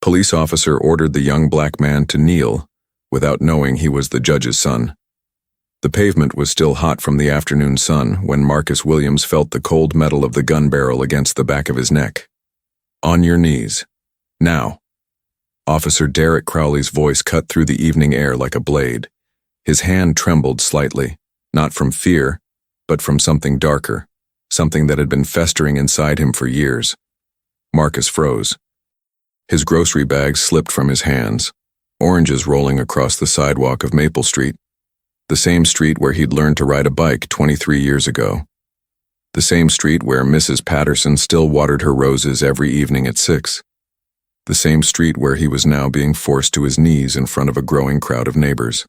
Police officer ordered the young black man to kneel, without knowing he was the judge's son. The pavement was still hot from the afternoon sun when Marcus Williams felt the cold metal of the gun barrel against the back of his neck. On your knees. Now. Officer Derek Crowley's voice cut through the evening air like a blade. His hand trembled slightly, not from fear, but from something darker, something that had been festering inside him for years. Marcus froze. His grocery bag slipped from his hands, oranges rolling across the sidewalk of Maple Street, the same street where he'd learned to ride a bike 23 years ago. The same street where Mrs. Patterson still watered her roses every evening at 6. The same street where he was now being forced to his knees in front of a growing crowd of neighbors.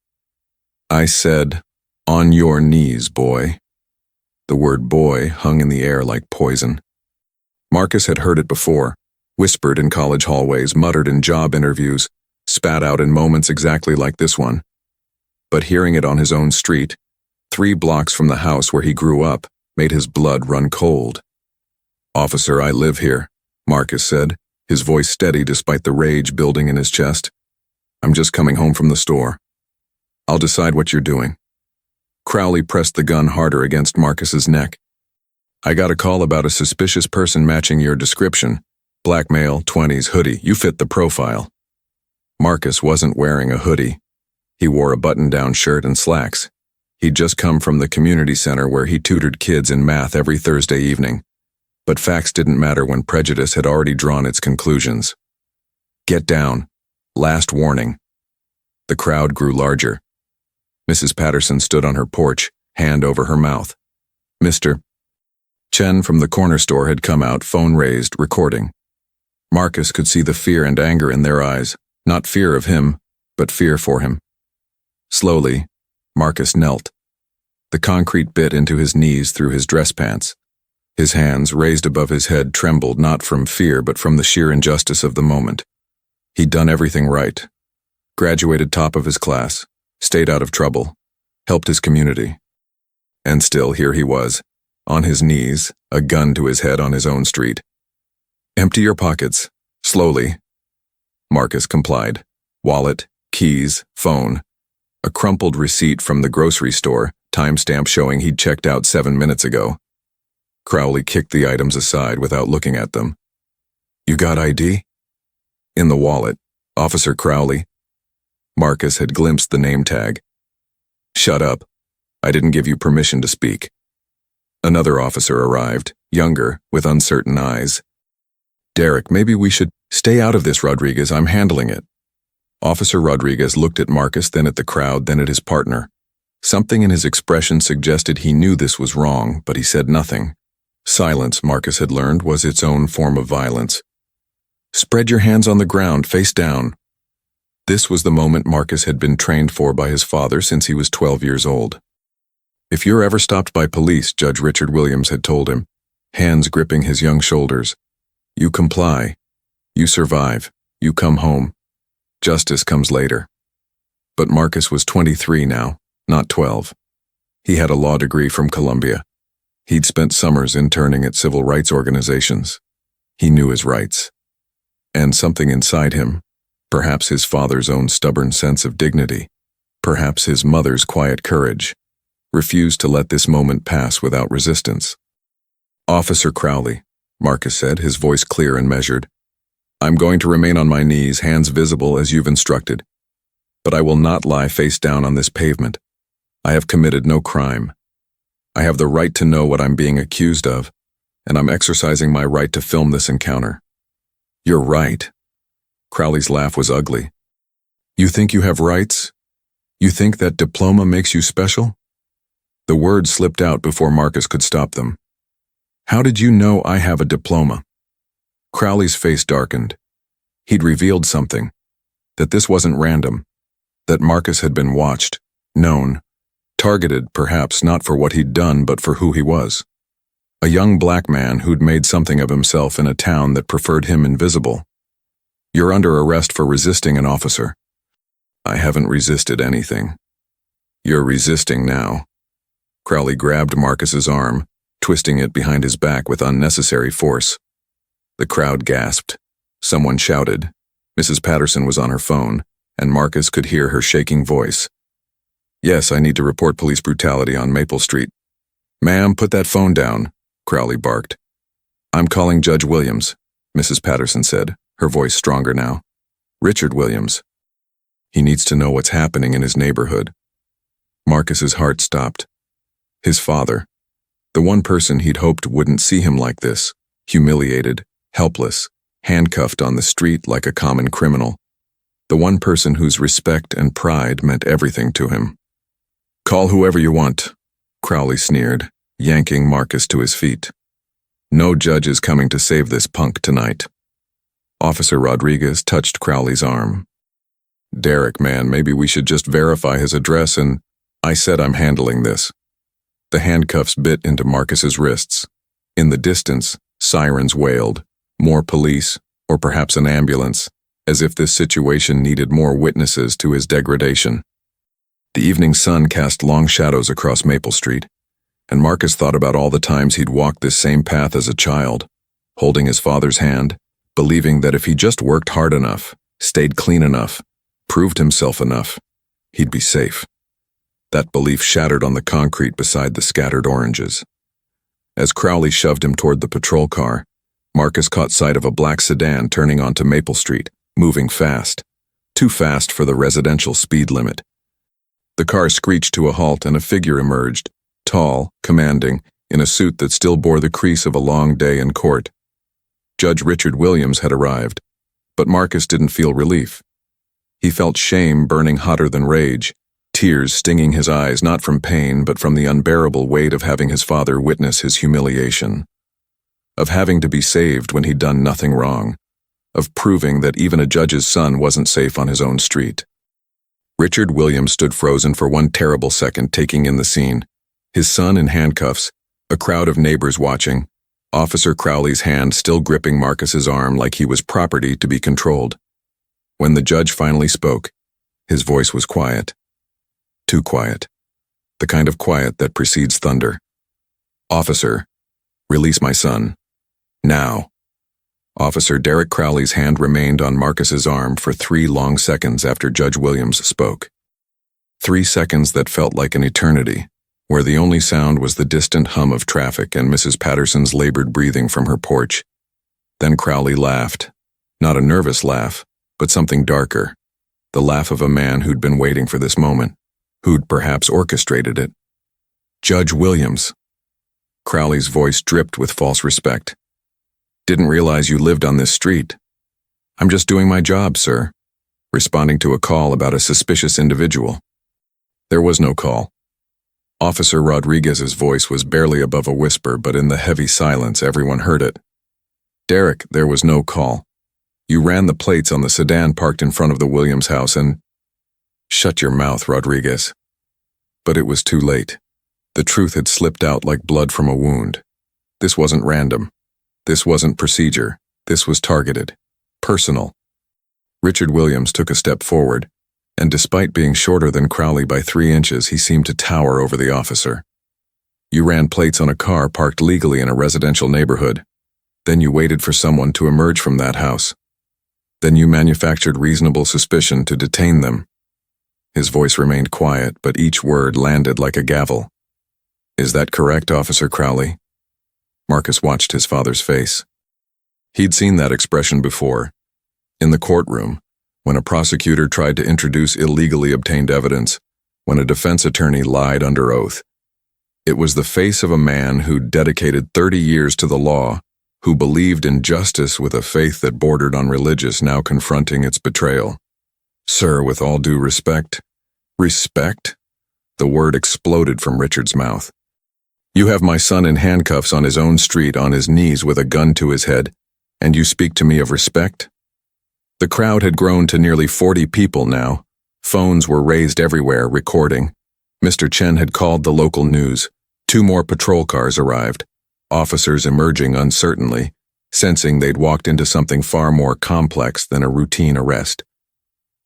I said, "On your knees, boy." The word boy hung in the air like poison. Marcus had heard it before, whispered in college hallways, muttered in job interviews, spat out in moments exactly like this one. But hearing it on his own street, 3 blocks from the house where he grew up, made his blood run cold. "Officer, I live here," Marcus said, his voice steady despite the rage building in his chest. "I'm just coming home from the store. I'll decide what you're doing." Crowley pressed the gun harder against Marcus's neck. "I got a call about a suspicious person matching your description. Black male, 20s, hoodie. You fit the profile." Marcus wasn't wearing a hoodie. He wore a button-down shirt and slacks. He'd just come from the community center where he tutored kids in math every Thursday evening. But facts didn't matter when prejudice had already drawn its conclusions. "Get down. Last warning." The crowd grew larger. Mrs. Patterson stood on her porch, hand over her mouth. "Mr. Chen from the corner store had come out, phone raised, recording. Marcus could see the fear and anger in their eyes, not fear of him, but fear for him. Slowly, Marcus knelt. The concrete bit into his knees through his dress pants. His hands, raised above his head, trembled not from fear but from the sheer injustice of the moment. He'd done everything right. Graduated top of his class, stayed out of trouble, helped his community. And still here he was, on his knees, a gun to his head on his own street. "Empty your pockets, slowly." Marcus complied. Wallet, keys, phone. A crumpled receipt from the grocery store, timestamp showing he'd checked out 7 minutes ago. Crowley kicked the items aside without looking at them. "You got ID?" "In the wallet, Officer Crowley." Marcus had glimpsed the name tag. "Shut up. I didn't give you permission to speak." Another officer arrived, younger, with uncertain eyes. "Derek, maybe we should stay out of this, Rodriguez. I'm handling it." Officer Rodriguez looked at Marcus, then at the crowd, then at his partner. Something in his expression suggested he knew this was wrong, but he said nothing. Silence, Marcus had learned, was its own form of violence. "Spread your hands on the ground, face down." This was the moment Marcus had been trained for by his father since he was 12 years old. "If you're ever stopped by police," Judge Richard Williams had told him, hands gripping his young shoulders, "you comply. You survive. You come home. Justice comes later." But Marcus was 23 now, not 12. He had a law degree from Columbia. He'd spent summers interning at civil rights organizations. He knew his rights. And something inside him, perhaps his father's own stubborn sense of dignity, perhaps his mother's quiet courage, refused to let this moment pass without resistance. "Officer Crowley," Marcus said, his voice clear and measured, "I'm going to remain on my knees, hands visible as you've instructed. But I will not lie face down on this pavement. I have committed no crime. I have the right to know what I'm being accused of, and I'm exercising my right to film this encounter." "You're right." Crowley's laugh was ugly. "You think you have rights? You think that diploma makes you special?" The words slipped out before Marcus could stop them. "How did you know I have a diploma?" Crowley's face darkened. He'd revealed something. That this wasn't random. That Marcus had been watched, known, targeted perhaps not for what he'd done but for who he was. A young black man who'd made something of himself in a town that preferred him invisible. "You're under arrest for resisting an officer." "I haven't resisted anything." "You're resisting now." Crowley grabbed Marcus's arm, twisting it behind his back with unnecessary force. The crowd gasped. Someone shouted. Mrs. Patterson was on her phone, and Marcus could hear her shaking voice. "Yes, I need to report police brutality on Maple Street." "Ma'am, put that phone down," Crowley barked. "I'm calling Judge Williams," Mrs. Patterson said, her voice stronger now. "Richard Williams. He needs to know what's happening in his neighborhood." Marcus's heart stopped. His father, the one person he'd hoped wouldn't see him like this, humiliated, helpless, handcuffed on the street like a common criminal. The one person whose respect and pride meant everything to him. "Call whoever you want," Crowley sneered, yanking Marcus to his feet. "No judge is coming to save this punk tonight." Officer Rodriguez touched Crowley's arm. "Derek, man, maybe we should just verify his address and—" "I said I'm handling this." The handcuffs bit into Marcus's wrists. In the distance, sirens wailed, more police, or perhaps an ambulance, as if this situation needed more witnesses to his degradation. The evening sun cast long shadows across Maple Street, and Marcus thought about all the times he'd walked this same path as a child, holding his father's hand, believing that if he just worked hard enough, stayed clean enough, proved himself enough, he'd be safe. That belief shattered on the concrete beside the scattered oranges. As Crowley shoved him toward the patrol car, Marcus caught sight of a black sedan turning onto Maple Street, moving fast. Too fast for the residential speed limit. The car screeched to a halt and a figure emerged, tall, commanding, in a suit that still bore the crease of a long day in court. Judge Richard Williams had arrived, but Marcus didn't feel relief. He felt shame burning hotter than rage, tears stinging his eyes not from pain but from the unbearable weight of having his father witness his humiliation. Of having to be saved when he'd done nothing wrong. Of proving that even a judge's son wasn't safe on his own street. Richard Williams stood frozen for one terrible second, taking in the scene. His son in handcuffs, a crowd of neighbors watching, Officer Crowley's hand still gripping Marcus's arm like he was property to be controlled. When the judge finally spoke, his voice was quiet. Too quiet. The kind of quiet that precedes thunder. "Officer, release my son. Now." Officer Derek Crowley's hand remained on Marcus's arm for 3 long seconds after Judge Williams spoke. 3 seconds that felt like an eternity, where the only sound was the distant hum of traffic and Mrs. Patterson's labored breathing from her porch. Then Crowley laughed. Not a nervous laugh, but something darker. The laugh of a man who'd been waiting for this moment, who'd perhaps orchestrated it. "Judge Williams." Crowley's voice dripped with false respect. "Didn't realize you lived on this street." "I'm just doing my job, sir," responding to a call about a suspicious individual. There was no call. Officer Rodriguez's voice was barely above a whisper, but in the heavy silence everyone heard it. "Derek, there was no call. You ran the plates on the sedan parked in front of the Williams house and—" "Shut your mouth, Rodriguez." But it was too late. The truth had slipped out like blood from a wound. This wasn't random. This wasn't procedure. This was targeted. Personal. Richard Williams took a step forward, and despite being shorter than Crowley by 3 inches, he seemed to tower over the officer. "You ran plates on a car parked legally in a residential neighborhood. Then you waited for someone to emerge from that house. Then you manufactured reasonable suspicion to detain them." His voice remained quiet, but each word landed like a gavel. "Is that correct, Officer Crowley?" Marcus watched his father's face. He'd seen that expression before. In the courtroom, when a prosecutor tried to introduce illegally obtained evidence, when a defense attorney lied under oath. It was the face of a man who'd dedicated 30 years to the law, who believed in justice with a faith that bordered on religious, now confronting its betrayal. "Sir, with all due respect." "Respect?" The word exploded from Richard's mouth. "You have my son in handcuffs on his own street, on his knees with a gun to his head, and you speak to me of respect?" The crowd had grown to nearly 40 people now. Phones were raised everywhere, recording. Mr. Chen had called the local news. 2 more patrol cars arrived, officers emerging uncertainly, sensing they'd walked into something far more complex than a routine arrest.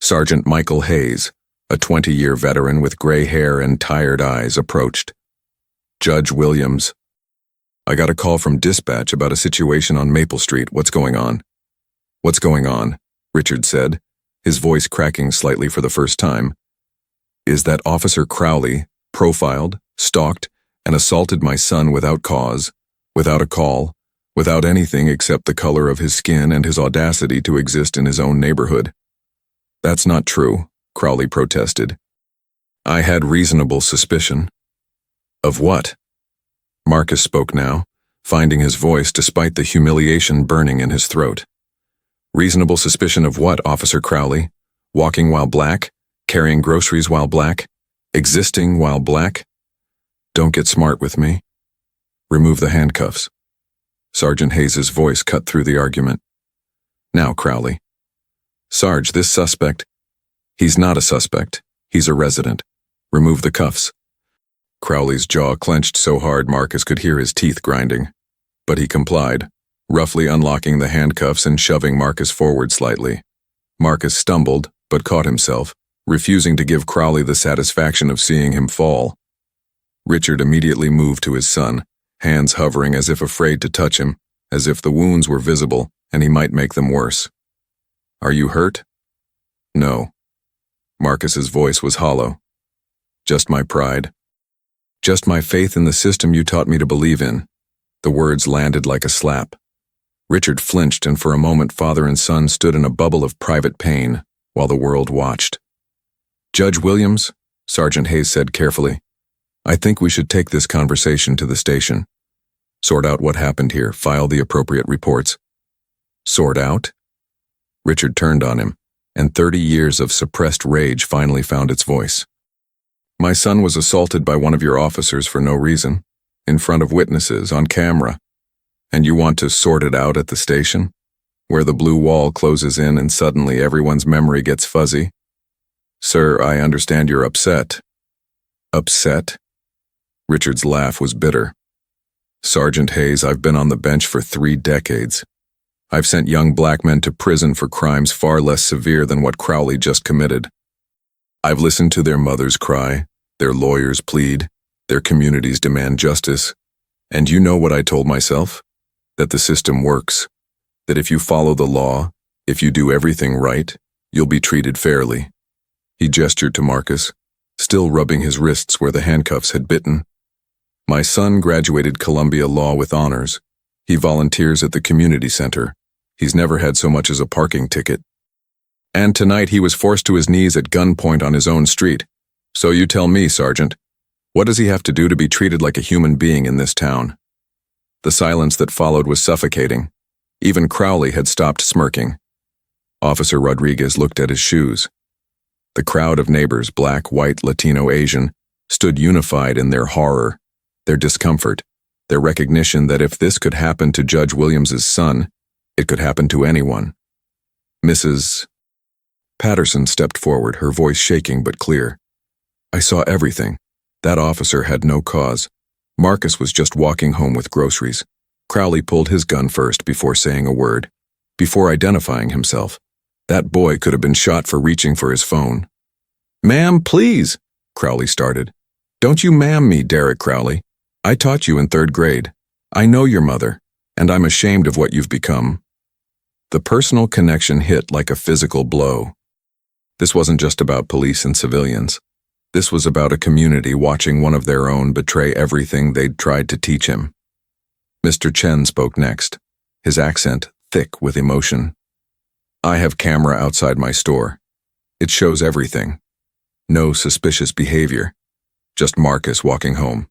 Sergeant Michael Hayes, a 20-year veteran with gray hair and tired eyes, approached. "Judge Williams." "I got a call from dispatch about a situation on Maple Street. What's going on?" "What's going on?" Richard said, his voice cracking slightly for the first time, is that Officer Crowley profiled, stalked, and assaulted my son without cause, without a call, without anything except the color of his skin and his audacity to exist in his own neighborhood. That's not true, Crowley protested. I had reasonable suspicion. Of what? Marcus spoke now, finding his voice despite the humiliation burning in his throat. Reasonable suspicion of what, Officer Crowley? Walking while black? Carrying groceries while black? Existing while black? Don't get smart with me. Remove the handcuffs. Sergeant Hayes's voice cut through the argument. Now, Crowley. Sarge, this suspect. He's not a suspect. He's a resident. Remove the cuffs. Crowley's jaw clenched so hard Marcus could hear his teeth grinding. But he complied, roughly unlocking the handcuffs and shoving Marcus forward slightly. Marcus stumbled, but caught himself, refusing to give Crowley the satisfaction of seeing him fall. Richard immediately moved to his son, hands hovering as if afraid to touch him, as if the wounds were visible and he might make them worse. Are you hurt? No. Marcus's voice was hollow. Just my pride. Just my faith in the system you taught me to believe in. The words landed like a slap. Richard flinched, and for a moment father and son stood in a bubble of private pain while the world watched. Judge Williams, Sergeant Hayes said carefully, I think we should take this conversation to the station. Sort out what happened here, file the appropriate reports. Sort out? Richard turned on him, and 30 years of suppressed rage finally found its voice. My son was assaulted by one of your officers for no reason, in front of witnesses, on camera. And you want to sort it out at the station? Where the blue wall closes in and suddenly everyone's memory gets fuzzy? Sir, I understand you're upset. Upset? Richard's laugh was bitter. Sergeant Hayes, I've been on the bench for 3 decades. I've sent young black men to prison for crimes far less severe than what Crowley just committed. I've listened to their mothers cry, their lawyers plead, their communities demand justice. And you know what I told myself? That the system works. That if you follow the law, if you do everything right, you'll be treated fairly. He gestured to Marcus, still rubbing his wrists where the handcuffs had bitten. My son graduated Columbia Law with honors. He volunteers at the community center. He's never had so much as a parking ticket. And tonight he was forced to his knees at gunpoint on his own street. So you tell me, Sergeant, what does he have to do to be treated like a human being in this town? The silence that followed was suffocating. Even Crowley had stopped smirking. Officer Rodriguez looked at his shoes. The crowd of neighbors, black, white, Latino, Asian, stood unified in their horror, their discomfort, their recognition that if this could happen to Judge Williams's son, it could happen to anyone. Mrs. Patterson stepped forward, her voice shaking but clear. I saw everything. That officer had no cause. Marcus was just walking home with groceries. Crowley pulled his gun first before saying a word, before identifying himself. That boy could have been shot for reaching for his phone. Ma'am, please, Crowley started. Don't you ma'am me, Derek Crowley. I taught you in 3rd grade. I know your mother, and I'm ashamed of what you've become. The personal connection hit like a physical blow. This wasn't just about police and civilians. This was about a community watching one of their own betray everything they'd tried to teach him. Mr. Chen spoke next, his accent thick with emotion. I have camera outside my store. It shows everything. No suspicious behavior. Just Marcus walking home.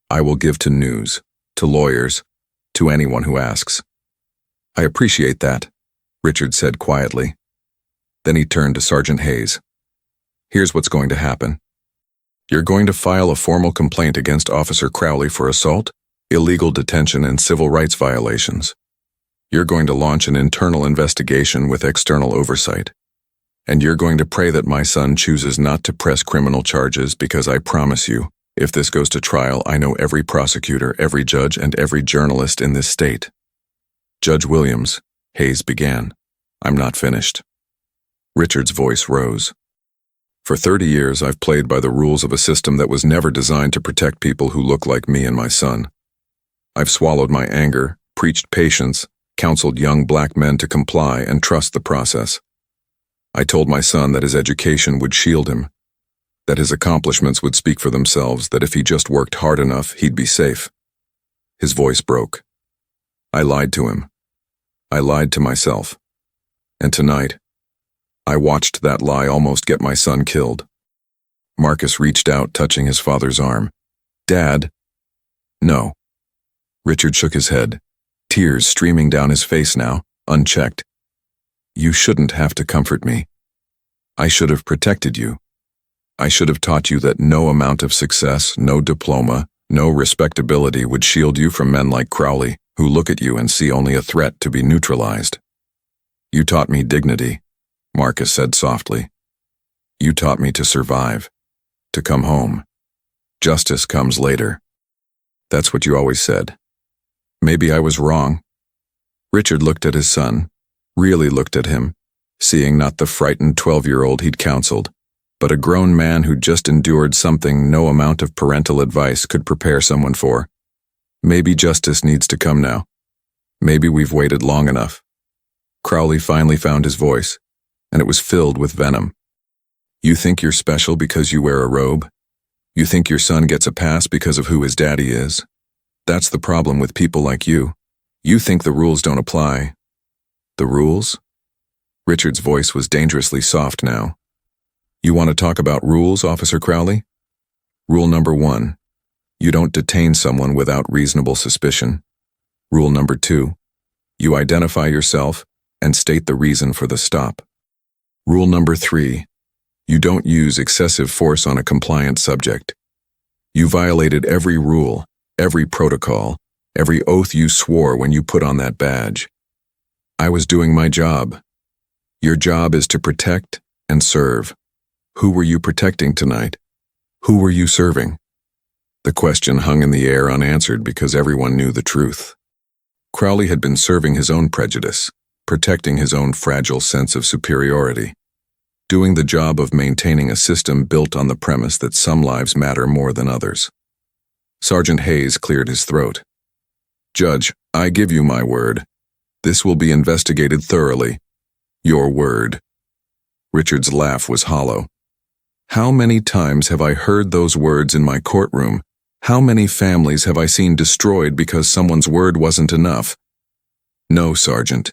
I will give to news, to lawyers, to anyone who asks. I appreciate that, Richard said quietly. Then he turned to Sergeant Hayes. Here's what's going to happen. You're going to file a formal complaint against Officer Crowley for assault, illegal detention, and civil rights violations. You're going to launch an internal investigation with external oversight. And you're going to pray that my son chooses not to press criminal charges because I promise you, if this goes to trial, I know every prosecutor, every judge, and every journalist in this state. Judge Williams, Hayes began. I'm not finished. Richard's voice rose. For 30 years, I've played by the rules of a system that was never designed to protect people who look like me and my son. I've swallowed my anger, preached patience, counseled young black men to comply and trust the process. I told my son that his education would shield him, that his accomplishments would speak for themselves, that if he just worked hard enough, he'd be safe. His voice broke. I lied to him. I lied to myself. And tonight, I watched that lie almost get my son killed. Marcus reached out, touching his father's arm. "Dad." "No." Richard shook his head, tears streaming down his face now, unchecked. "You shouldn't have to comfort me. I should have protected you. I should have taught you that no amount of success, no diploma, no respectability would shield you from men like Crowley, who look at you and see only a threat to be neutralized. You taught me dignity," Marcus said softly. "You taught me to survive, to come home. Justice comes later. That's what you always said. Maybe I was wrong." Richard looked at his son, really looked at him, seeing not the frightened 12-year-old he'd counseled, but a grown man who'd just endured something no amount of parental advice could prepare someone for. Maybe justice needs to come now. Maybe we've waited long enough. Crowley finally found his voice, and it was filled with venom. "You think you're special because you wear a robe? You think your son gets a pass because of who his daddy is? That's the problem with people like you. You think the rules don't apply." "The rules?" Richard's voice was dangerously soft now. "You want to talk about rules, Officer Crowley? Rule number 1, you don't detain someone without reasonable suspicion. Rule number 2, you identify yourself and state the reason for the stop. Rule number 3, you don't use excessive force on a compliant subject. You violated every rule, every protocol, every oath you swore when you put on that badge. I was doing my job. Your job is to protect and serve. Who were you protecting tonight? Who were you serving?" The question hung in the air unanswered because everyone knew the truth. Crowley had been serving his own prejudice, protecting his own fragile sense of superiority, doing the job of maintaining a system built on the premise that some lives matter more than others. Sergeant Hayes cleared his throat. "Judge, I give you my word. This will be investigated thoroughly. Your word." Richard's laugh was hollow. "How many times have I heard those words in my courtroom? How many families have I seen destroyed because someone's word wasn't enough? No, Sergeant.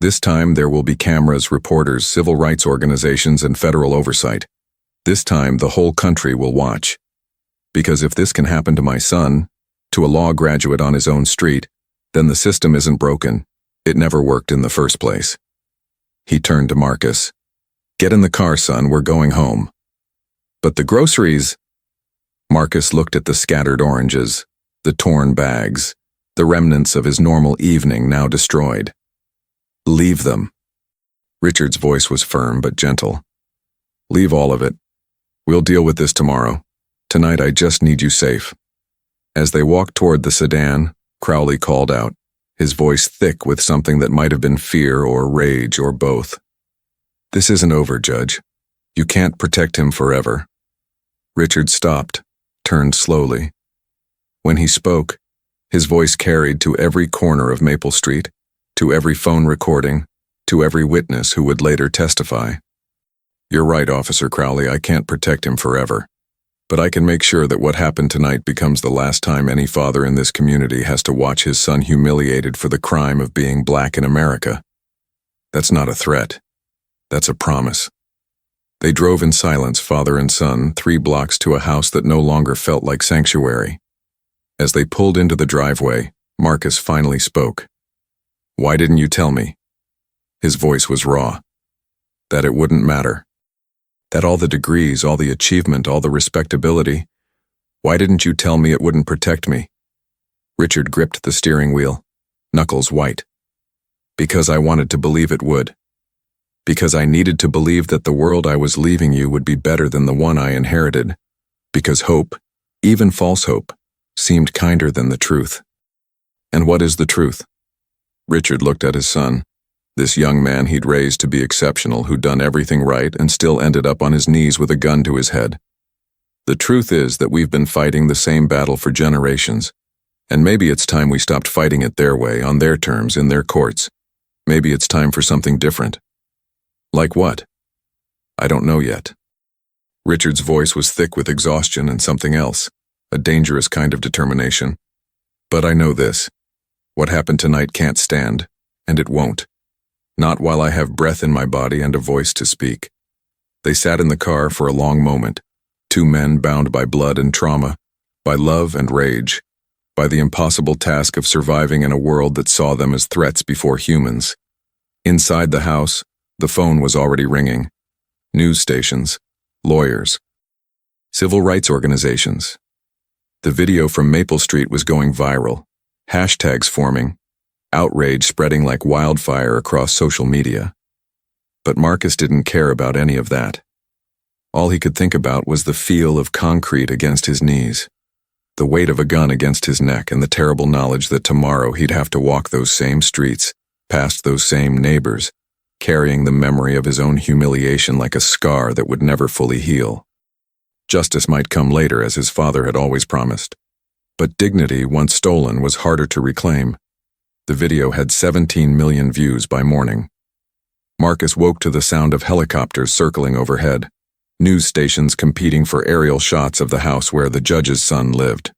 This time there will be cameras, reporters, civil rights organizations, and federal oversight. This time the whole country will watch. Because if this can happen to my son, to a law graduate on his own street, then the system isn't broken. It never worked in the first place." He turned to Marcus. "Get in the car, son, we're going home." "But the groceries—" Marcus looked at the scattered oranges, the torn bags, the remnants of his normal evening now destroyed. "Leave them." Richard's voice was firm but gentle. "Leave all of it. We'll deal with this tomorrow. Tonight I just need you safe." As they walked toward the sedan, Crowley called out, his voice thick with something that might have been fear or rage or both. "This isn't over, Judge. You can't protect him forever." Richard stopped, turned slowly. When he spoke, his voice carried to every corner of Maple Street, to every phone recording, to every witness who would later testify. "You're right, Officer Crowley, I can't protect him forever. But I can make sure that what happened tonight becomes the last time any father in this community has to watch his son humiliated for the crime of being black in America. That's not a threat. That's a promise." They drove in silence, father and son, 3 blocks to a house that no longer felt like sanctuary. As they pulled into the driveway, Marcus finally spoke. "Why didn't you tell me?" His voice was raw. "That it wouldn't matter. That all the degrees, all the achievement, all the respectability. Why didn't you tell me it wouldn't protect me?" Richard gripped the steering wheel, knuckles white. "Because I wanted to believe it would. Because I needed to believe that the world I was leaving you would be better than the one I inherited. Because hope, even false hope, seemed kinder than the truth." "And what is the truth?" Richard looked at his son, this young man he'd raised to be exceptional, who'd done everything right and still ended up on his knees with a gun to his head. "The truth is that we've been fighting the same battle for generations. And maybe it's time we stopped fighting it their way, on their terms, in their courts. Maybe it's time for something different. Like what? I don't know yet. Richard's voice was thick with exhaustion and something else, a dangerous kind of determination. But I know this. What happened tonight can't stand, and it won't. Not while I have breath in my body and a voice to speak. They sat in the car for a long moment, two men bound by blood and trauma, by love and rage, by the impossible task of surviving in a world that saw them as threats before humans. Inside the house, the phone was already ringing. News stations, lawyers, civil rights organizations. The video from Maple Street was going viral, hashtags forming, outrage spreading like wildfire across social media. But Marcus didn't care about any of that. All he could think about was the feel of concrete against his knees, the weight of a gun against his neck, and the terrible knowledge that tomorrow he'd have to walk those same streets, past those same neighbors, carrying the memory of his own humiliation like a scar that would never fully heal. Justice might come later, as his father had always promised. But dignity, once stolen, was harder to reclaim. The video had 17 million views by morning. Marcus woke to the sound of helicopters circling overhead, news stations competing for aerial shots of the house where the judge's son lived.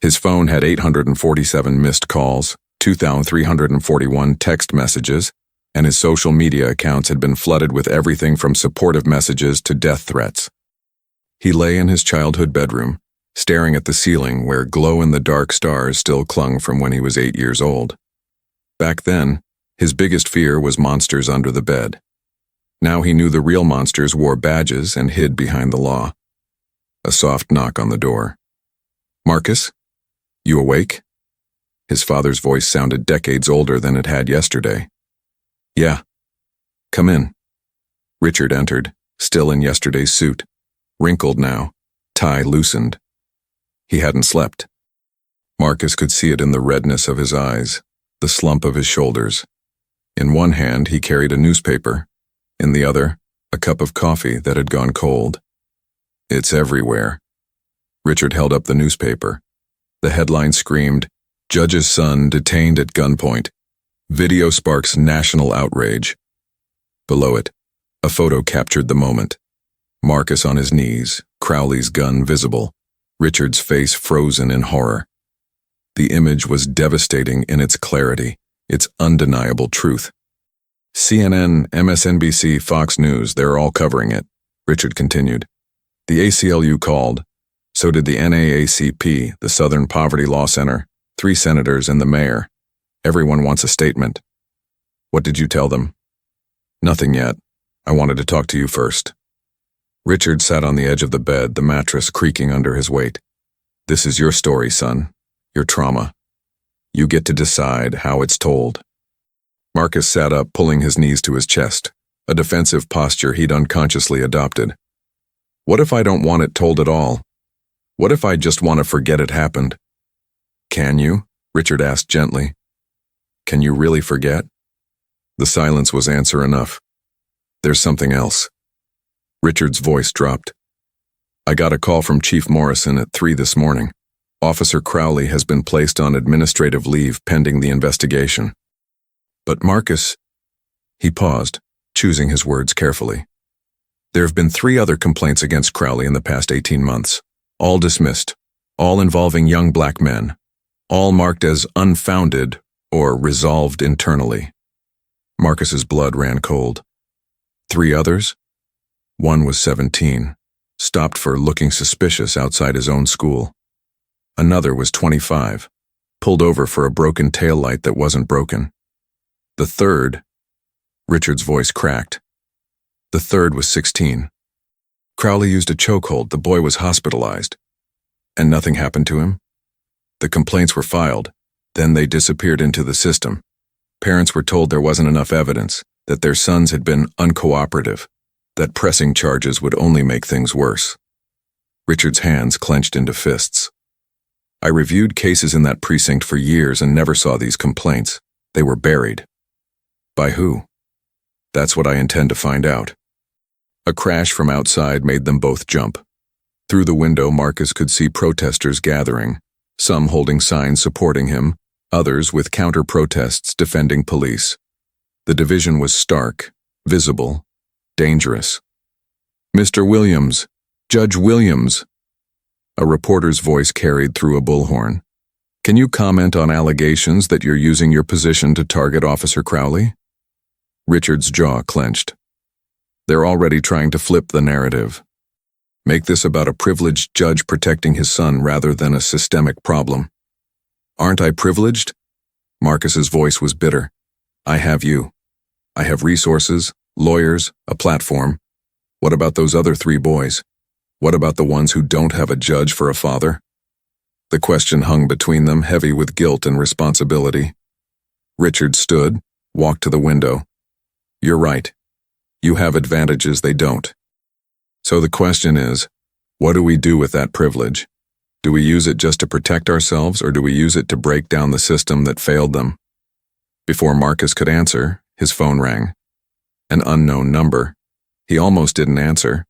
His phone had 847 missed calls, 2,341 text messages, and his social media accounts had been flooded with everything from supportive messages to death threats. He lay in his childhood bedroom, staring at the ceiling where glow-in-the-dark stars still clung from when he was 8 years old. Back then, his biggest fear was monsters under the bed. Now he knew the real monsters wore badges and hid behind the law. A soft knock on the door. "Marcus? You awake?" His father's voice sounded decades older than it had yesterday. "Yeah. Come in." Richard entered, still in yesterday's suit, wrinkled now, tie loosened. He hadn't slept. Marcus could see it in the redness of his eyes, the slump of his shoulders. In one hand he carried a newspaper, in the other, a cup of coffee that had gone cold. "It's everywhere." Richard held up the newspaper. The headline screamed, "Judge's son detained at gunpoint. Video sparks national outrage." Below it, a photo captured the moment. Marcus on his knees, Crowley's gun visible, Richard's face frozen in horror. The image was devastating in its clarity, its undeniable truth. "CNN, MSNBC, Fox News, they're all covering it," Richard continued. "The ACLU called. So did the NAACP, the Southern Poverty Law Center, 3 senators, and the mayor. Everyone wants a statement." "What did you tell them?" "Nothing yet. I wanted to talk to you first." Richard sat on the edge of the bed, the mattress creaking under his weight. "This is your story, son. Your trauma. You get to decide how it's told." Marcus sat up, pulling his knees to his chest, a defensive posture he'd unconsciously adopted. "What if I don't want it told at all? What if I just want to forget it happened?" "Can you?" Richard asked gently. "Can you really forget?" The silence was answer enough. "There's something else." Richard's voice dropped. "I got a call from Chief Morrison at 3 this morning. Officer Crowley has been placed on administrative leave pending the investigation." "But Marcus..." He paused, choosing his words carefully. "There have been 3 other complaints against Crowley in the past 18 months, all dismissed, all involving young black men, all marked as unfounded or resolved internally." Marcus's blood ran cold. 3 others? One was 17, stopped for looking suspicious outside his own school. Another was 25, pulled over for a broken taillight that wasn't broken. The third, Richard's voice cracked. The third was 16. Crowley used a chokehold. The boy was hospitalized. And nothing happened to him? The complaints were filed. Then they disappeared into the system. Parents were told there wasn't enough evidence, that their sons had been uncooperative, that pressing charges would only make things worse. Richard's hands clenched into fists. "I reviewed cases in that precinct for years and never saw these complaints. They were buried." "By who?" "That's what I intend to find out." A crash from outside made them both jump. Through the window, Marcus could see protesters gathering, some holding signs supporting him, others with counter-protests defending police. The division was stark, visible, dangerous. "Mr. Williams! Judge Williams!" A reporter's voice carried through a bullhorn. "Can you comment on allegations that you're using your position to target Officer Crowley?" Richard's jaw clenched. They're already trying to flip the narrative. Make this about a privileged judge protecting his son rather than a systemic problem. "Aren't I privileged?" Marcus's voice was bitter. "I have you. I have resources, lawyers, a platform. What about those other 3 boys? What about the ones who don't have a judge for a father?" The question hung between them, heavy with guilt and responsibility. Richard stood, walked to the window. "You're right. You have advantages they don't. So the question is, what do we do with that privilege? Do we use it just to protect ourselves, or do we use it to break down the system that failed them?" Before Marcus could answer, his phone rang. An unknown number. He almost didn't answer,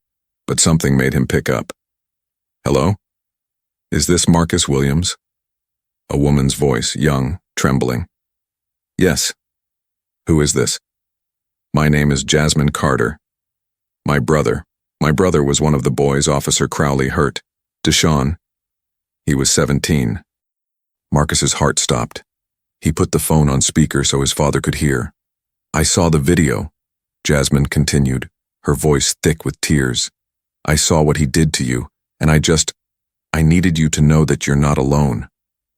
but something made him pick up. "Hello? Is this Marcus Williams?" A woman's voice, young, trembling. "Yes. Who is this?" "My name is Jasmine Carter. My brother was one of the boys Officer Crowley hurt, Deshawn. He was 17. Marcus's heart stopped. He put the phone on speaker so his father could hear. "I saw the video," Jasmine continued, her voice thick with tears. "I saw what he did to you, and I needed you to know that you're not alone,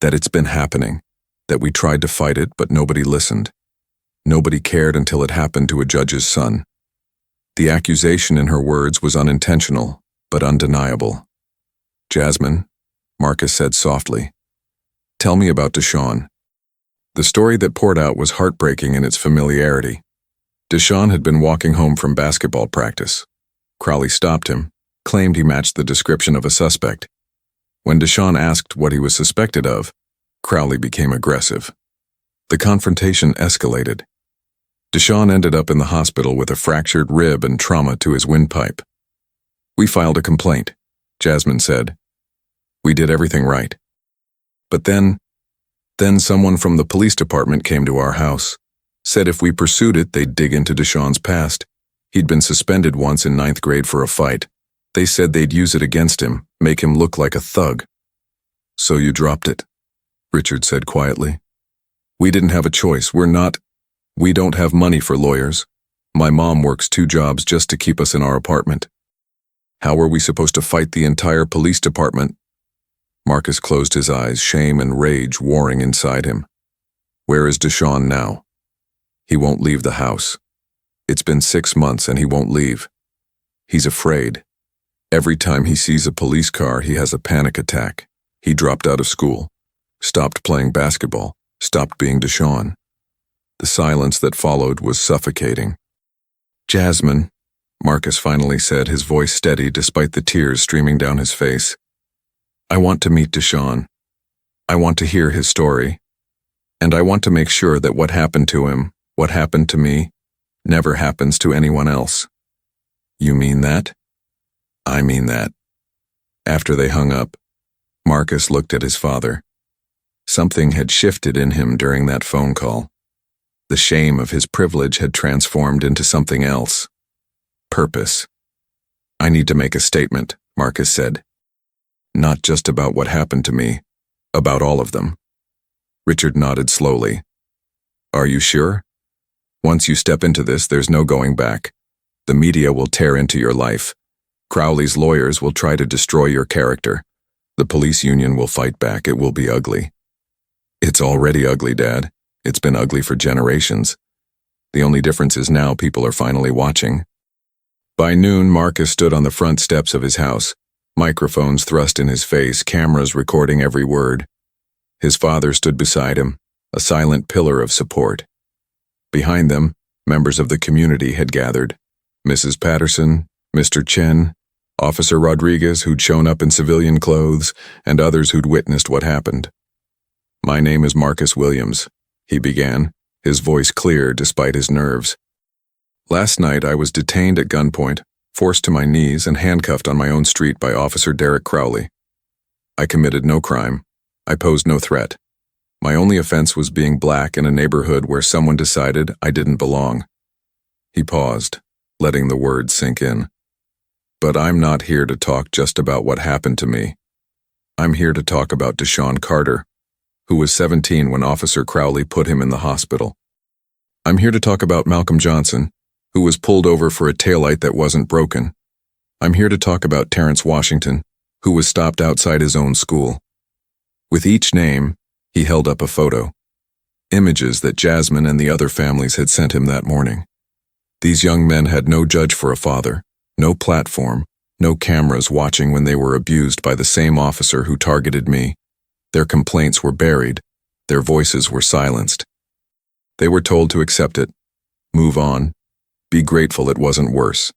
that it's been happening, that we tried to fight it but nobody listened. Nobody cared until it happened to a judge's son." The accusation in her words was unintentional, but undeniable. "Jasmine," Marcus said softly, "tell me about Deshawn." The story that poured out was heartbreaking in its familiarity. Deshawn had been walking home from basketball practice. Crowley stopped him, claimed he matched the description of a suspect. When Deshawn asked what he was suspected of, Crowley became aggressive. The confrontation escalated. Deshawn ended up in the hospital with a fractured rib and trauma to his windpipe. "We filed a complaint," Jasmine said. "We did everything right. But then someone from the police department came to our house, said if we pursued it, they'd dig into Deshawn's past. He'd been suspended once in 9th grade for a fight. They said they'd use it against him, make him look like a thug." "So you dropped it," Richard said quietly. "We didn't have a choice. We don't have money for lawyers. My mom works 2 jobs just to keep us in our apartment. How were we supposed to fight the entire police department?" Marcus closed his eyes, shame and rage warring inside him. "Where is Deshawn now?" "He won't leave the house. It's been 6 months and he won't leave. He's afraid. Every time he sees a police car, he has a panic attack. He dropped out of school, stopped playing basketball, stopped being Deshawn." The silence that followed was suffocating. "Jasmine," Marcus finally said, his voice steady despite the tears streaming down his face. "I want to meet Deshawn. I want to hear his story. And I want to make sure that what happened to him, what happened to me, never happens to anyone else." "You mean that?" "I mean that." After they hung up, Marcus looked at his father. Something had shifted in him during that phone call. The shame of his privilege had transformed into something else. Purpose. "I need to make a statement," Marcus said. "Not just about what happened to me, about all of them." Richard nodded slowly. "Are you sure? Once you step into this, there's no going back. The media will tear into your life. Crowley's lawyers will try to destroy your character. The police union will fight back. It will be ugly." "It's already ugly, Dad. It's been ugly for generations. The only difference is now people are finally watching." By noon, Marcus stood on the front steps of his house, microphones thrust in his face, cameras recording every word. His father stood beside him, a silent pillar of support. Behind them, members of the community had gathered. Mrs. Patterson, Mr. Chen, Officer Rodriguez, who'd shown up in civilian clothes, and others who'd witnessed what happened. "My name is Marcus Williams," he began, his voice clear despite his nerves. "Last night I was detained at gunpoint, forced to my knees and handcuffed on my own street by Officer Derek Crowley. I committed no crime, I posed no threat. My only offense was being black in a neighborhood where someone decided I didn't belong. He paused, letting the words sink in. But I'm not here to talk just about what happened to me. I'm here to talk about Deshaun Carter, who was 17 when Officer Crowley put him in the hospital. I'm here to talk about Malcolm Johnson, who was pulled over for a taillight that wasn't broken. I'm here to talk about Terrence Washington, who was stopped outside his own school. With each name, he held up a photo. Images that Jasmine and the other families had sent him that morning. These young men had no judge for a father, no platform, no cameras watching when they were abused by the same officer who targeted me. Their complaints were buried. Their voices were silenced. They were told to accept it, move on, be grateful it wasn't worse.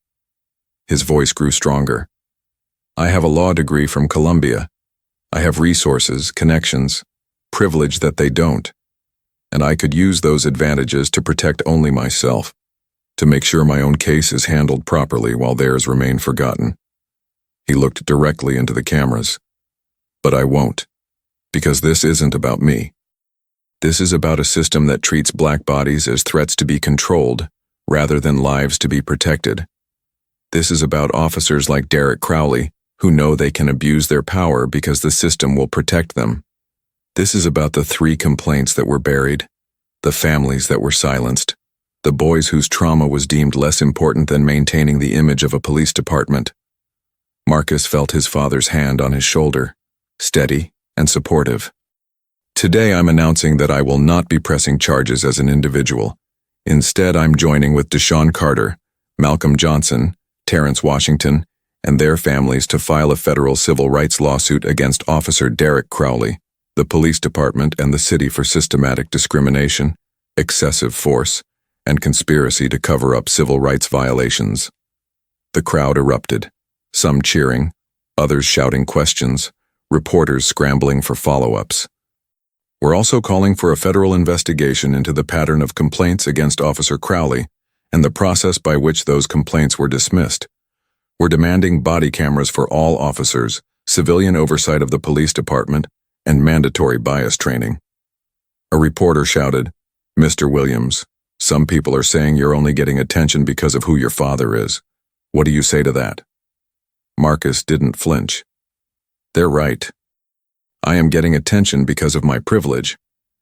His voice grew stronger. I have a law degree from Columbia. I have resources, connections, privilege that they don't. And I could use those advantages to protect only myself, to make sure my own case is handled properly while theirs remain forgotten. He looked directly into the cameras. But I won't, because this isn't about me. This is about a system that treats black bodies as threats to be controlled, rather than lives to be protected. This is about officers like Derek Crowley, who know they can abuse their power because the system will protect them. This is about the 3 complaints that were buried, the families that were silenced, the boys whose trauma was deemed less important than maintaining the image of a police department. Marcus felt his father's hand on his shoulder, steady and supportive. Today I'm announcing that I will not be pressing charges as an individual. Instead, I'm joining with Deshaun Carter, Malcolm Johnson, Terrence Washington, and their families to file a federal civil rights lawsuit against Officer Derek Crowley, the police department, and the city for systematic discrimination, excessive force, and conspiracy to cover up civil rights violations. The crowd erupted, some cheering, others shouting questions, reporters scrambling for follow-ups. We're also calling for a federal investigation into the pattern of complaints against Officer Crowley and the process by which those complaints were dismissed. We're demanding body cameras for all officers, civilian oversight of the police department, and mandatory bias training. A reporter shouted, "Mr. Williams, some people are saying you're only getting attention because of who your father is. What do you say to that?" Marcus didn't flinch. "They're right. I am getting attention because of my privilege,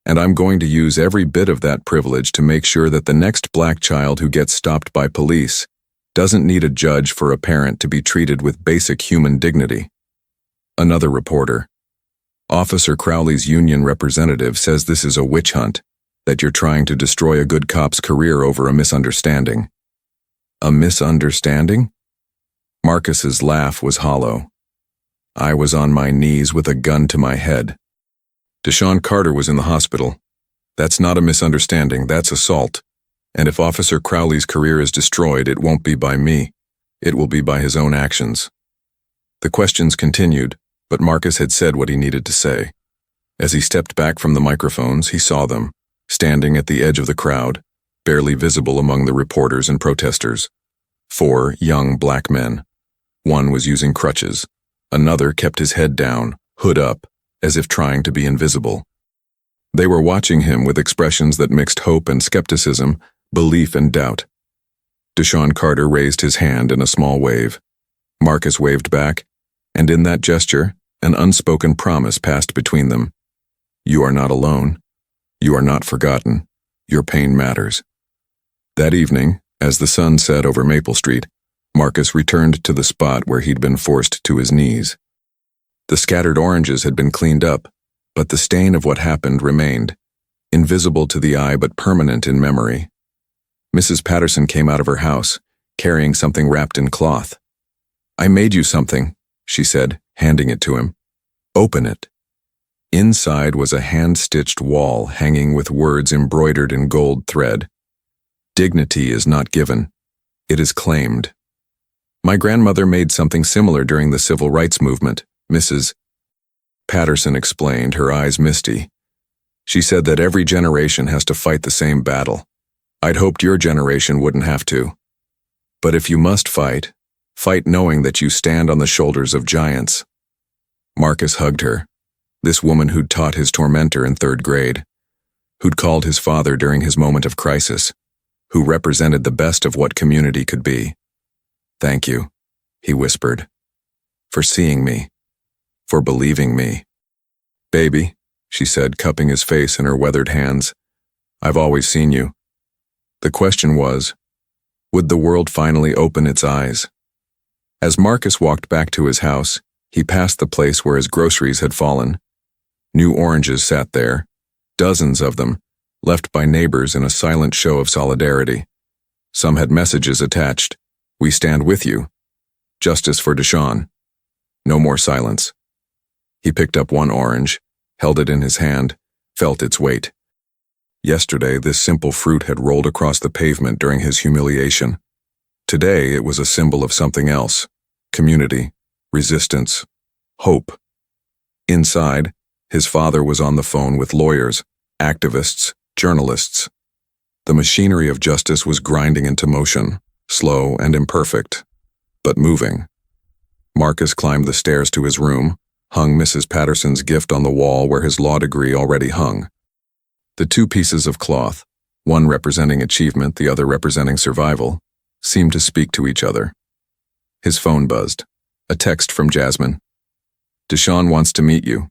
and I'm going to use every bit of that privilege to make sure that the next black child who gets stopped by police doesn't need a judge for a parent to be treated with basic human dignity." Another reporter, "Officer Crowley's union representative says this is a witch hunt, that you're trying to destroy a good cop's career over a misunderstanding." A misunderstanding? Marcus's laugh was hollow. I was on my knees with a gun to my head. Deshaun Carter was in the hospital. That's not a misunderstanding, that's assault. And if Officer Crowley's career is destroyed, it won't be by me. It will be by his own actions. The questions continued, but Marcus had said what he needed to say. As he stepped back from the microphones, he saw them, standing at the edge of the crowd, barely visible among the reporters and protesters. 4 young black men. One was using crutches. Another kept his head down, hood up, as if trying to be invisible. They were watching him with expressions that mixed hope and skepticism, belief and doubt. Deshaun Carter raised his hand in a small wave. Marcus waved back, and in that gesture, an unspoken promise passed between them. You are not alone. You are not forgotten. Your pain matters. That evening, as the sun set over Maple Street, Marcus returned to the spot where he'd been forced to his knees. The scattered oranges had been cleaned up, but the stain of what happened remained, invisible to the eye but permanent in memory. Mrs. Patterson came out of her house, carrying something wrapped in cloth. "I made you something," she said, handing it to him. "Open it." Inside was a hand-stitched wall hanging with words embroidered in gold thread. "Dignity is not given. It is claimed." My grandmother made something similar during the civil rights movement, Mrs. Patterson explained, her eyes misty. She said that every generation has to fight the same battle. I'd hoped your generation wouldn't have to. But if you must fight, fight knowing that you stand on the shoulders of giants. Marcus hugged her. This woman who'd taught his tormentor in 3rd grade, who'd called his father during his moment of crisis, who represented the best of what community could be. "Thank you," he whispered, "for seeing me, for believing me." "Baby," she said, cupping his face in her weathered hands, "I've always seen you." The question was, would the world finally open its eyes? As Marcus walked back to his house, he passed the place where his groceries had fallen. New oranges sat there, dozens of them, left by neighbors in a silent show of solidarity. Some had messages attached. "We stand with you. Justice for Deshaun." No more silence. He picked up one orange, held it in his hand, felt its weight. Yesterday, this simple fruit had rolled across the pavement during his humiliation. Today, it was a symbol of something else: community, resistance, hope. Inside, his father was on the phone with lawyers, activists, journalists. The machinery of justice was grinding into motion, slow and imperfect, but moving. Marcus climbed the stairs to his room, hung Mrs. Patterson's gift on the wall where his law degree already hung. The 2 pieces of cloth, one representing achievement, the other representing survival, seemed to speak to each other. His phone buzzed. A text from Jasmine. "Deshaun wants to meet you.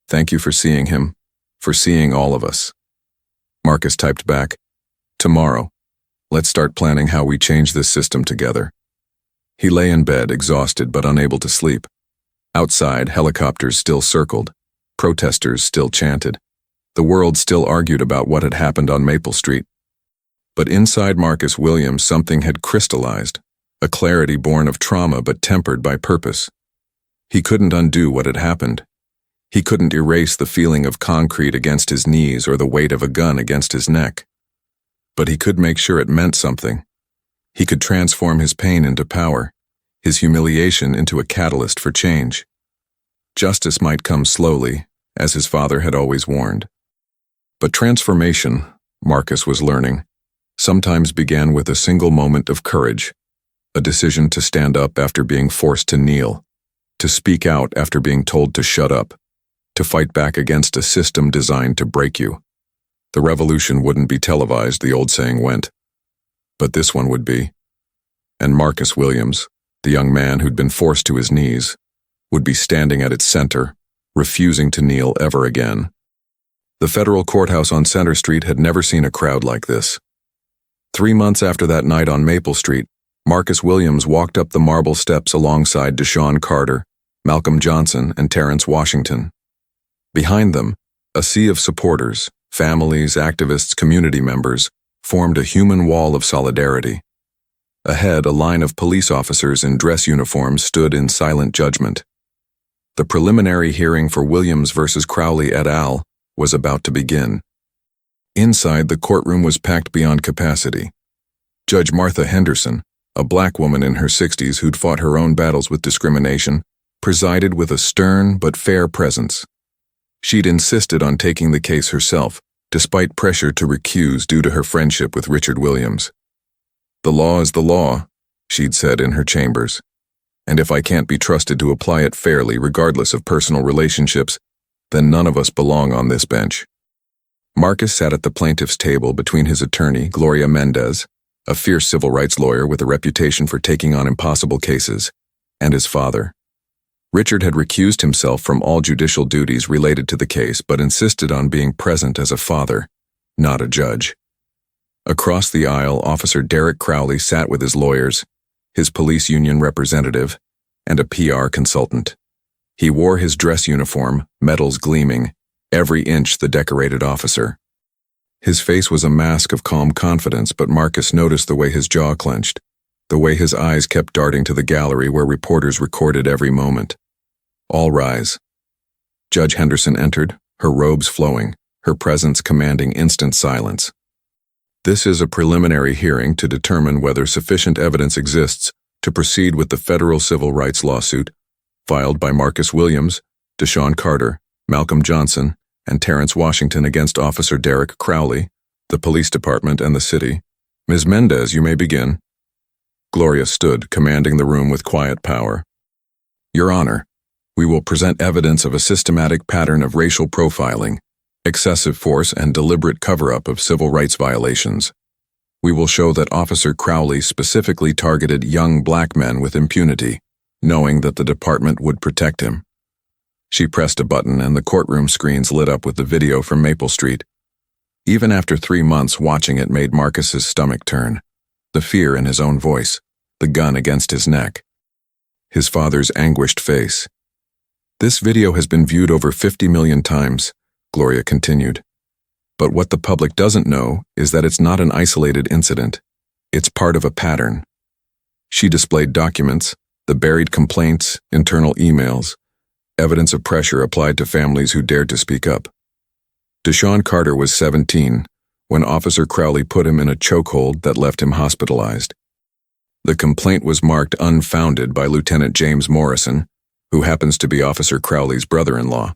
Thank you for seeing him, for seeing all of us." Marcus typed back, "Tomorrow. Let's start planning how we change this system together." He lay in bed, exhausted but unable to sleep. Outside, helicopters still circled. Protesters still chanted. The world still argued about what had happened on Maple Street. But inside Marcus Williams, something had crystallized, a clarity born of trauma but tempered by purpose. He couldn't undo what had happened. He couldn't erase the feeling of concrete against his knees or the weight of a gun against his neck. But he could make sure it meant something. He could transform his pain into power, his humiliation into a catalyst for change. Justice might come slowly, as his father had always warned. But transformation, Marcus was learning, sometimes began with a single moment of courage, a decision to stand up after being forced to kneel, to speak out after being told to shut up, to fight back against a system designed to break you. The revolution wouldn't be televised, the old saying went. But this one would be. And Marcus Williams, the young man who'd been forced to his knees, would be standing at its center, refusing to kneel ever again. The federal courthouse on Center Street had never seen a crowd like this. 3 months after that night on Maple Street, Marcus Williams walked up the marble steps alongside Deshaun Carter, Malcolm Johnson, and Terrence Washington. Behind them, a sea of supporters, families, activists, community members, formed a human wall of solidarity. Ahead, a line of police officers in dress uniforms stood in silent judgment. The preliminary hearing for Williams versus Crowley et al. Was about to begin. Inside, the courtroom was packed beyond capacity. Judge Martha Henderson, a black woman in her 60s who'd fought her own battles with discrimination, presided with a stern but fair presence. She'd insisted on taking the case herself, despite pressure to recuse due to her friendship with Richard Williams. "The law is the law," she'd said in her chambers. "And if I can't be trusted to apply it fairly regardless of personal relationships, then none of us belong on this bench." Marcus sat at the plaintiff's table between his attorney, Gloria Mendez, a fierce civil rights lawyer with a reputation for taking on impossible cases, and his father. Richard had recused himself from all judicial duties related to the case but insisted on being present as a father, not a judge. Across the aisle, Officer Derek Crowley sat with his lawyers, his police union representative, and a PR consultant. He wore his dress uniform, medals gleaming, every inch the decorated officer. His face was a mask of calm confidence, but Marcus noticed the way his jaw clenched, the way his eyes kept darting to the gallery where reporters recorded every moment. "All rise." Judge Henderson entered, her robes flowing, her presence commanding instant silence. "This is a preliminary hearing to determine whether sufficient evidence exists to proceed with the federal civil rights lawsuit filed by Marcus Williams, Deshaun Carter, Malcolm Johnson, and Terrence Washington against Officer Derek Crowley, the police department, and the city. Ms. Mendez, you may begin." Gloria stood, commanding the room with quiet power. "Your Honor, We will present evidence of a systematic pattern of racial profiling, excessive force, and deliberate cover-up of civil rights violations. We will show that Officer Crowley specifically targeted young black men with impunity, knowing that the department would protect him. She pressed a button and the courtroom screens lit up with the video from Maple Street. Even after 3 months, watching it made Marcus's stomach turn. The fear in his own voice, the gun against his neck. His father's anguished face. This video has been viewed over 50 million times, Gloria continued. But what the public doesn't know is that it's not an isolated incident. It's part of a pattern. She displayed documents, the buried complaints, internal emails, evidence of pressure applied to families who dared to speak up. Deshaun Carter was 17 when Officer Crowley put him in a chokehold that left him hospitalized. The complaint was marked unfounded by Lieutenant James Morrison, who happens to be Officer Crowley's brother-in-law.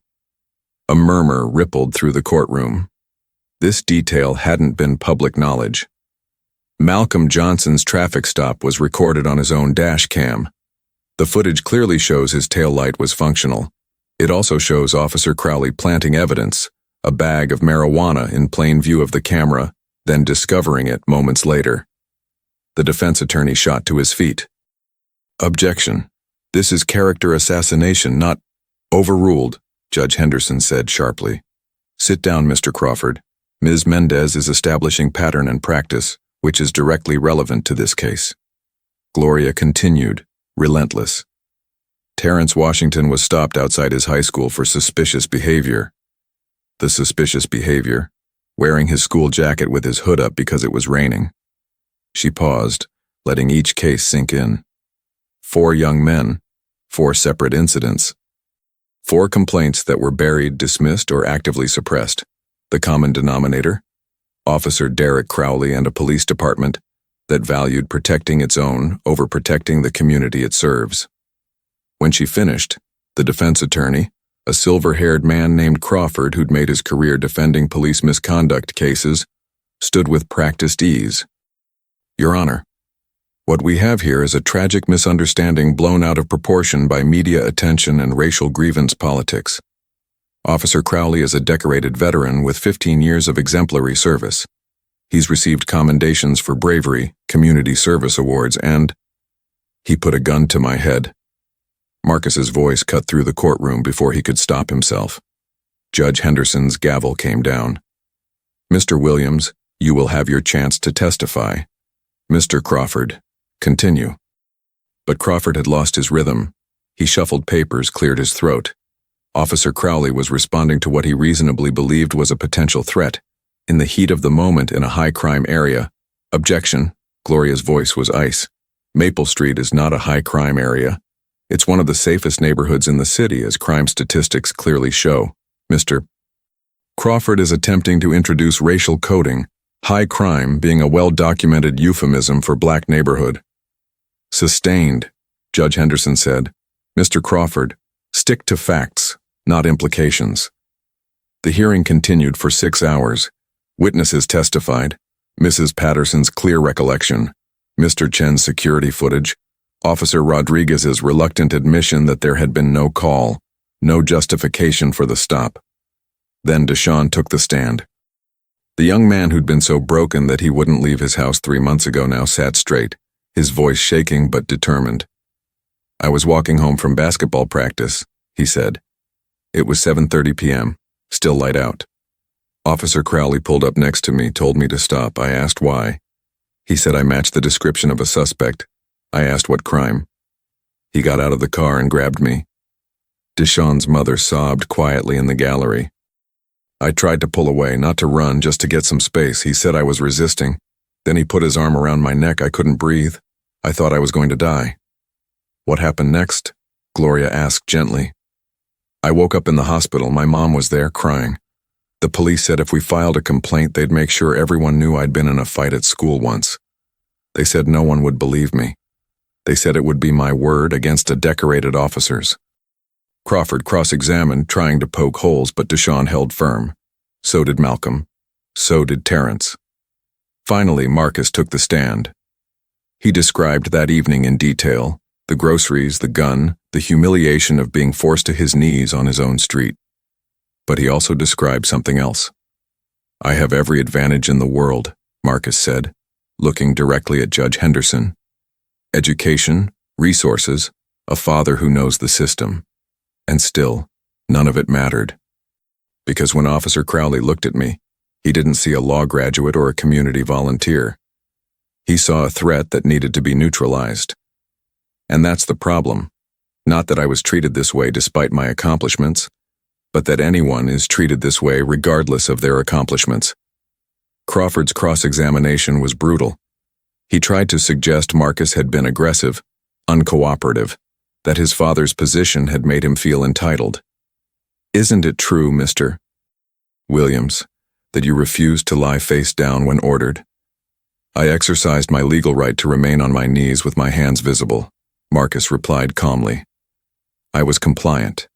A murmur rippled through the courtroom. This detail hadn't been public knowledge. Malcolm Johnson's traffic stop was recorded on his own dash cam. The footage clearly shows his taillight was functional. It also shows Officer Crowley planting evidence, a bag of marijuana in plain view of the camera, then discovering it moments later. The defense attorney shot to his feet. Objection. This is character assassination, not overruled, Judge Henderson said sharply. Sit down, Mr. Crawford. Ms. Mendez is establishing pattern and practice, which is directly relevant to this case. Gloria continued, relentless. Terrence Washington was stopped outside his high school for suspicious behavior. The suspicious behavior, wearing his school jacket with his hood up because it was raining. She paused, letting each case sink in. 4 young men, 4 separate incidents. 4 complaints that were buried, dismissed, or actively suppressed. The common denominator? Officer Derek Crowley and a police department that valued protecting its own over protecting the community it serves. When she finished, the defense attorney, a silver-haired man named Crawford who'd made his career defending police misconduct cases, stood with practiced ease. Your Honor, what we have here is a tragic misunderstanding blown out of proportion by media attention and racial grievance politics. Officer Crowley is a decorated veteran with 15 years of exemplary service. He's received commendations for bravery, community service awards, and he put a gun to my head. Marcus's voice cut through the courtroom before he could stop himself. Judge Henderson's gavel came down. Mr. Williams, you will have your chance to testify. Mr. Crawford, continue. But Crawford had lost his rhythm. He shuffled papers, cleared his throat. Officer Crowley was responding to what he reasonably believed was a potential threat. In the heat of the moment in a high-crime area. Objection. Gloria's voice was ice. Maple Street is not a high-crime area. It's one of the safest neighborhoods in the city, as crime statistics clearly show. Mr. Crawford is attempting to introduce racial coding, high crime being a well-documented euphemism for black neighborhood. Sustained, Judge Henderson said. Mr. Crawford, stick to facts, not implications. The hearing continued for 6 hours. Witnesses testified. Mrs. Patterson's clear recollection, Mr. Chen's security footage, Officer Rodriguez's reluctant admission that there had been no call, no justification for the stop. Then Deshaun took the stand. The young man who'd been so broken that he wouldn't leave his house 3 months ago now sat straight, his voice shaking but determined. I was walking home from basketball practice, he said. It was 7:30 p.m., still light out. Officer Crowley pulled up next to me, told me to stop. I asked why. He said I matched the description of a suspect. I asked what crime. He got out of the car and grabbed me. Deshaun's mother sobbed quietly in the gallery. I tried to pull away, not to run, just to get some space. He said I was resisting. Then he put his arm around my neck. I couldn't breathe. I thought I was going to die. What happened next? Gloria asked gently. I woke up in the hospital. My mom was there, crying. The police said if we filed a complaint, they'd make sure everyone knew I'd been in a fight at school once. They said no one would believe me. They said it would be my word against a decorated officer's. Crawford cross-examined, trying to poke holes, but Deshaun held firm. So did Malcolm. So did Terrence. Finally, Marcus took the stand. He described that evening in detail, The groceries, the gun, the humiliation of being forced to his knees on his own street. But he also described something else. "I have every advantage in the world," Marcus said, looking directly at Judge Henderson. "Education, resources, a father who knows the system. And still, none of it mattered. Because when Officer Crowley looked at me, he didn't see a law graduate or a community volunteer. He saw a threat that needed to be neutralized. And that's the problem. Not that I was treated this way despite my accomplishments, but that anyone is treated this way regardless of their accomplishments." Crawford's cross-examination was brutal. He tried to suggest Marcus had been aggressive, uncooperative, that his father's position had made him feel entitled. "Isn't it true, Mr. Williams, that you refused to lie face down when ordered?" "I exercised my legal right to remain on my knees with my hands visible," Marcus replied calmly. "I was compliant.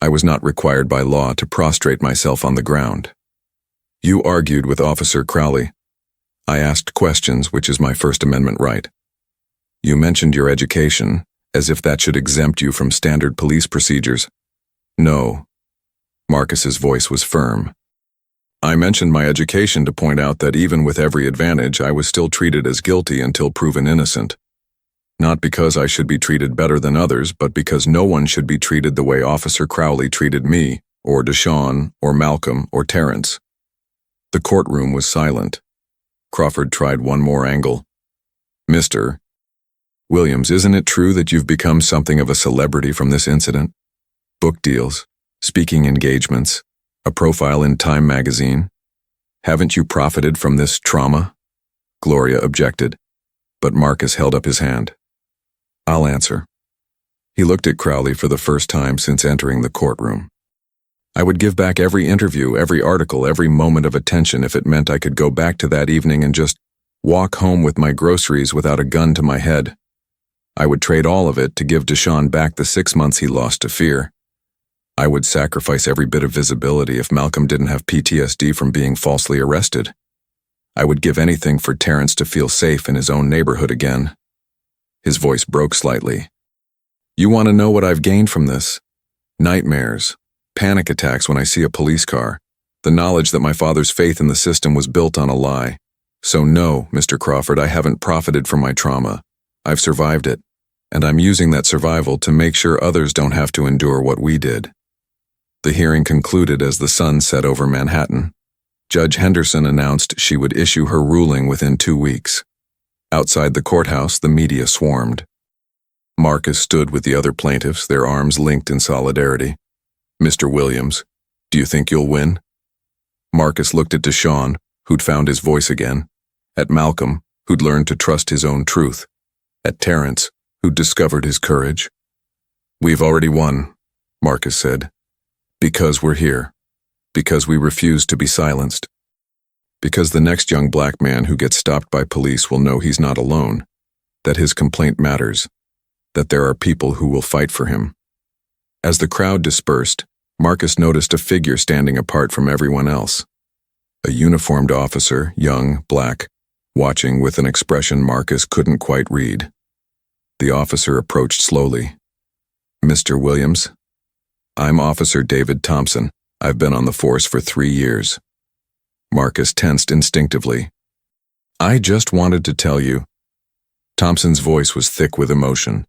I was not required by law to prostrate myself on the ground." "You argued with Officer Crowley." "I asked questions, which is my First Amendment right." "You mentioned your education, as if that should exempt you from standard police procedures." "No." Marcus's voice was firm. "I mentioned my education to point out that even with every advantage, I was still treated as guilty until proven innocent. Not because I should be treated better than others, but because no one should be treated the way Officer Crowley treated me, or Deshawn, or Malcolm, or Terrence." The courtroom was silent. Crawford tried one more angle. "Mr. Williams, isn't it true that you've become something of a celebrity from this incident? Book deals, speaking engagements, a profile in Time magazine. Haven't you profited from this trauma?" Gloria objected, but Marcus held up his hand. "I'll answer." He looked at Crowley for the first time since entering the courtroom. "I would give back every interview, every article, every moment of attention if it meant I could go back to that evening and just walk home with my groceries without a gun to my head. I would trade all of it to give Deshawn back the 6 months he lost to fear. I would sacrifice every bit of visibility if Malcolm didn't have PTSD from being falsely arrested. I would give anything for Terrence to feel safe in his own neighborhood again." His voice broke slightly. "You want to know what I've gained from this? Nightmares, panic attacks when I see a police car, the knowledge that my father's faith in the system was built on a lie. So no, Mr. Crawford, I haven't profited from my trauma. I've survived it, and I'm using that survival to make sure others don't have to endure what we did." The hearing concluded as the sun set over Manhattan. Judge Henderson announced she would issue her ruling within 2 weeks. Outside the courthouse, the media swarmed. Marcus stood with the other plaintiffs, their arms linked in solidarity. "Mr. Williams, do you think you'll win?" Marcus looked at Deshawn, who'd found his voice again, at Malcolm, who'd learned to trust his own truth, at Terrence, who'd discovered his courage. "We've already won," Marcus said. "Because we're here. Because we refuse to be silenced. Because the next young black man who gets stopped by police will know he's not alone, that his complaint matters, that there are people who will fight for him." As the crowd dispersed, Marcus noticed a figure standing apart from everyone else. A uniformed officer, young, black, watching with an expression Marcus couldn't quite read. The officer approached slowly. "Mr. Williams, I'm Officer David Thompson. I've been on the force for 3 years." Marcus tensed instinctively. "I just wanted to tell you." Thompson's voice was thick with emotion.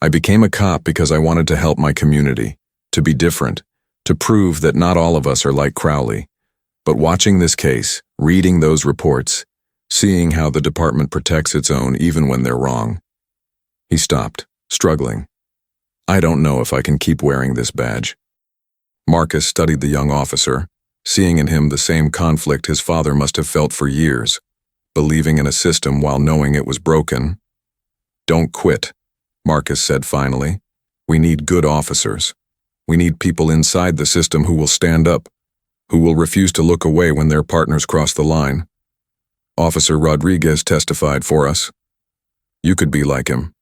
"I became a cop because I wanted to help my community, to be different, to prove that not all of us are like Crowley. But watching this case, reading those reports, seeing how the department protects its own even when they're wrong." He stopped, struggling. "I don't know if I can keep wearing this badge." Marcus studied the young officer, seeing in him the same conflict his father must have felt for years, believing in a system while knowing it was broken. "Don't quit," Marcus said finally. "We need good officers. We need people inside the system who will stand up, who will refuse to look away when their partners cross the line. Officer Rodriguez testified for us. You could be like him.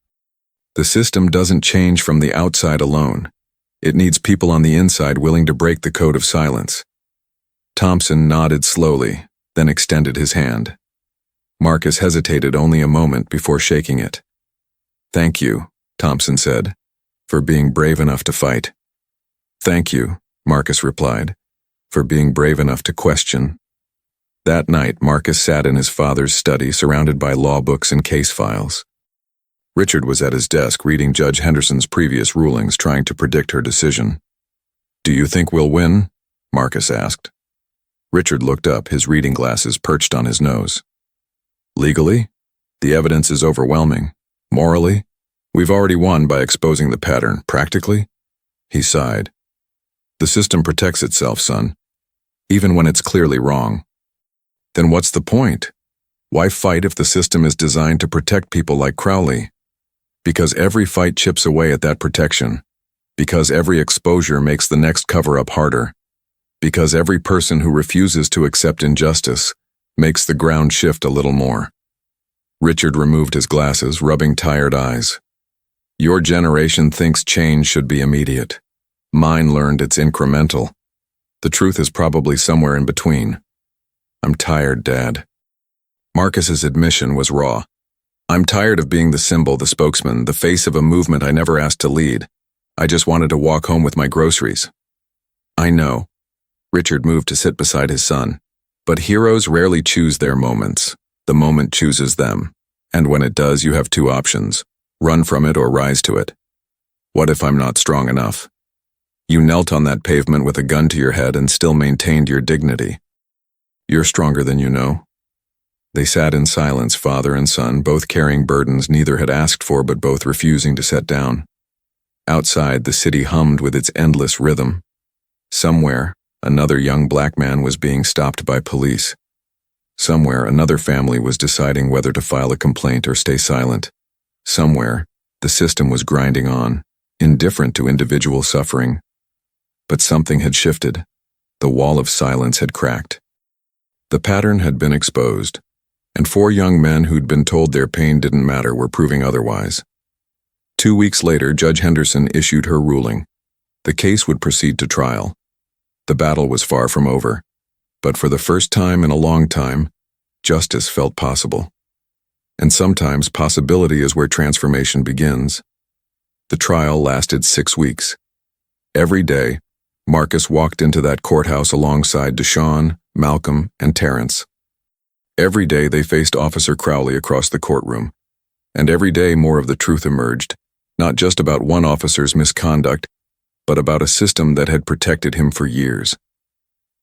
The system doesn't change from the outside alone. It needs people on the inside willing to break the code of silence." Thompson nodded slowly, then extended his hand. Marcus hesitated only a moment before shaking it. "Thank you," Thompson said, "for being brave enough to fight." "Thank you," Marcus replied, "for being brave enough to question." That night, Marcus sat in his father's study surrounded by law books and case files. Richard was at his desk reading Judge Henderson's previous rulings, trying to predict her decision. "Do you think we'll win?" Marcus asked. Richard looked up, his reading glasses perched on his nose. "Legally, the evidence is overwhelming. Morally, we've already won by exposing the pattern. Practically?" He sighed. "The system protects itself, son, even when it's clearly wrong." "Then what's the point? Why fight if the system is designed to protect people like Crowley?" "Because every fight chips away at that protection. Because every exposure makes the next cover-up harder. Because every person who refuses to accept injustice makes the ground shift a little more." Richard removed his glasses, rubbing tired eyes. "Your generation thinks change should be immediate. Mine learned it's incremental. The truth is probably somewhere in between. I'm tired, Dad." Marcus's admission was raw. "I'm tired of being the symbol, the spokesman, the face of a movement I never asked to lead. I just wanted to walk home with my groceries." "I know." Richard moved to sit beside his son. "But heroes rarely choose their moments. The moment chooses them. And when it does, you have two options: run from it or rise to it. What if I'm not strong enough?" You knelt on that pavement with a gun to your head and still maintained your dignity. "You're stronger than you know." They sat in silence, father and son, both carrying burdens neither had asked for but both refusing to set down. Outside, the city hummed with its endless rhythm. Somewhere, another young black man was being stopped by police. Somewhere, another family was deciding whether to file a complaint or stay silent. Somewhere, the system was grinding on, indifferent to individual suffering. But something had shifted. The wall of silence had cracked. The pattern had been exposed, and 4 young men who'd been told their pain didn't matter were proving otherwise. 2 weeks later, Judge Henderson issued her ruling. The case would proceed to trial. The battle was far from over, but for the first time in a long time, justice felt possible. And sometimes possibility is where transformation begins. The trial lasted 6 weeks. Every day, Marcus walked into that courthouse alongside Deshawn, Malcolm, and Terrence. Every day they faced Officer Crowley across the courtroom, and every day more of the truth emerged, not just about one officer's misconduct, but about a system that had protected him for years.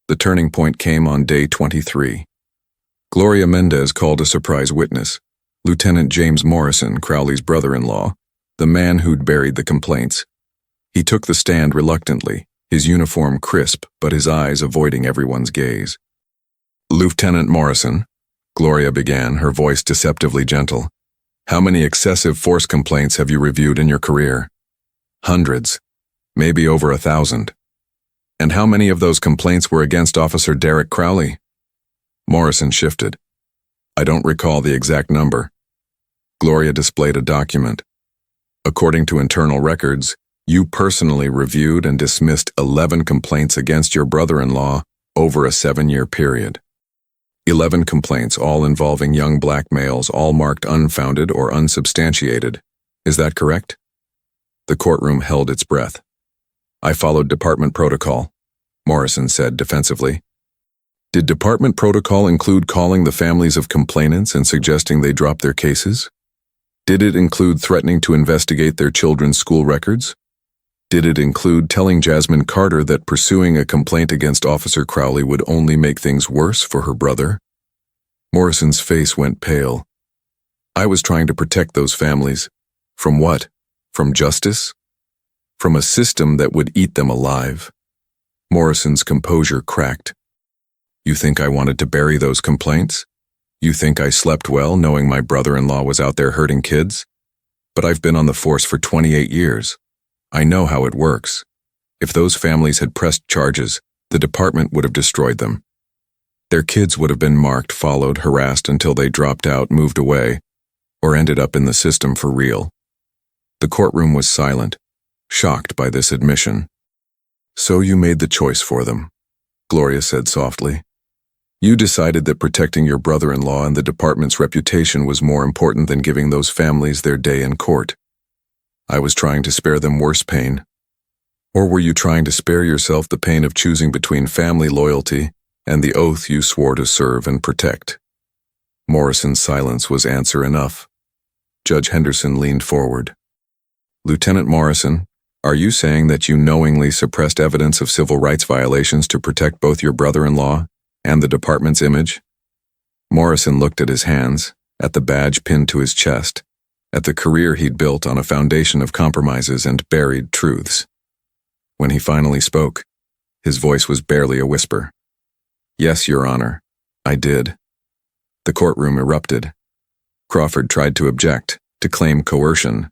The turning point came on day 23. Gloria Mendez called a surprise witness, Lieutenant James Morrison, Crowley's brother-in-law, the man who'd buried the complaints. He took the stand reluctantly, his uniform crisp but his eyes avoiding everyone's gaze. "Lieutenant Morrison," Gloria began, her voice deceptively gentle, "how many excessive force complaints have you reviewed in your career?" "Hundreds. Maybe over 1,000. "And how many of those complaints were against Officer Derek Crowley?" Morrison shifted. "I don't recall the exact number." Gloria displayed a document. "According to internal records, you personally reviewed and dismissed 11 complaints against your brother-in-law over a 7-year period. 11 complaints, all involving young black males, all marked unfounded or unsubstantiated. Is that correct?" The courtroom held its breath. "I followed department protocol," Morrison said defensively. "Did department protocol include calling the families of complainants and suggesting they drop their cases? Did it include threatening to investigate their children's school records? Did it include telling Jasmine Carter that pursuing a complaint against Officer Crowley would only make things worse for her brother?" Morrison's face went pale. "I was trying to protect those families. From what? From justice? From a system that would eat them alive." Morrison's composure cracked. "You think I wanted to bury those complaints? You think I slept well knowing my brother-in-law was out there hurting kids? But I've been on the force for 28 years. I know how it works. If those families had pressed charges, the department would have destroyed them. Their kids would have been marked, followed, harassed until they dropped out, moved away, or ended up in the system for real." The courtroom was silent, shocked by this admission. "So you made the choice for them," Gloria said softly. "You decided that protecting your brother-in-law and the department's reputation was more important than giving those families their day in court." I was trying to spare them worse pain. Or were you trying to spare yourself the pain of choosing between family loyalty and the oath you swore to serve and protect? Morrison's silence was answer enough. Judge Henderson leaned forward. Lieutenant Morrison, are you saying that you knowingly suppressed evidence of civil rights violations to protect both your brother-in-law and the department's image? Morrison looked at his hands, at the badge pinned to his chest, at the career he'd built on a foundation of compromises and buried truths. When he finally spoke, his voice was barely a whisper. Yes, Your Honor, I did. The courtroom erupted. Crawford tried to object, to claim coercion,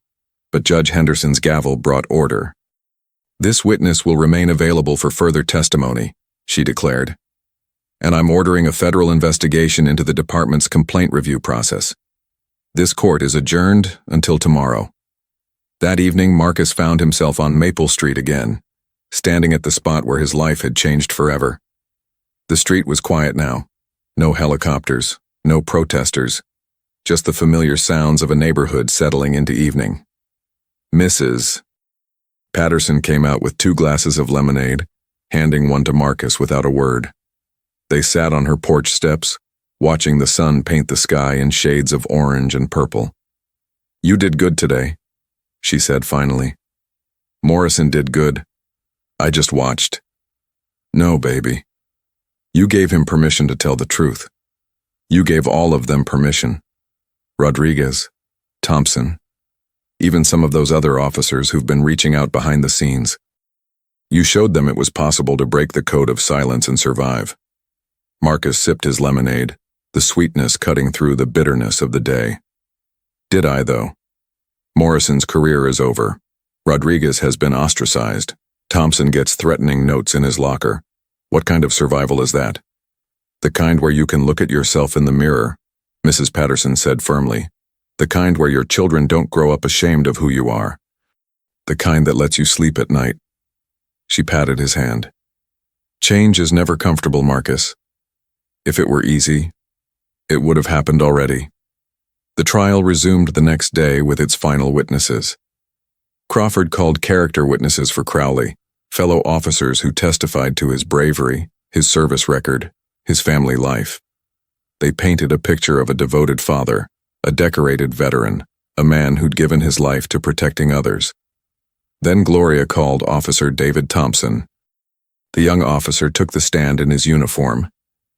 but Judge Henderson's gavel brought order. This witness will remain available for further testimony, she declared. And I'm ordering a federal investigation into the department's complaint review process. This court is adjourned until tomorrow. That evening, Marcus found himself on Maple Street again, standing at the spot where his life had changed forever. The street was quiet now. No helicopters, no protesters, just the familiar sounds of a neighborhood settling into evening. Mrs. Patterson came out with 2 glasses of lemonade, handing one to Marcus without a word. They sat on her porch steps, watching the sun paint the sky in shades of orange and purple. You did good today, she said finally. Morrison did good. I just watched. No, baby. You gave him permission to tell the truth. You gave all of them permission. Rodriguez, Thompson, even some of those other officers who've been reaching out behind the scenes. You showed them it was possible to break the code of silence and survive. Marcus sipped his lemonade, the sweetness cutting through the bitterness of the day. Did I, though? Morrison's career is over. Rodriguez has been ostracized. Thompson gets threatening notes in his locker. What kind of survival is that? The kind where you can look at yourself in the mirror, Mrs. Patterson said firmly. The kind where your children don't grow up ashamed of who you are. The kind that lets you sleep at night. She patted his hand. Change is never comfortable, Marcus. If it were easy, it would have happened already. The trial resumed the next day with its final witnesses. Crawford called character witnesses for Crowley, fellow officers who testified to his bravery, his service record, his family life. They painted a picture of a devoted father, a decorated veteran, a man who'd given his life to protecting others. Then Gloria called Officer David Thompson. The young officer took the stand in his uniform,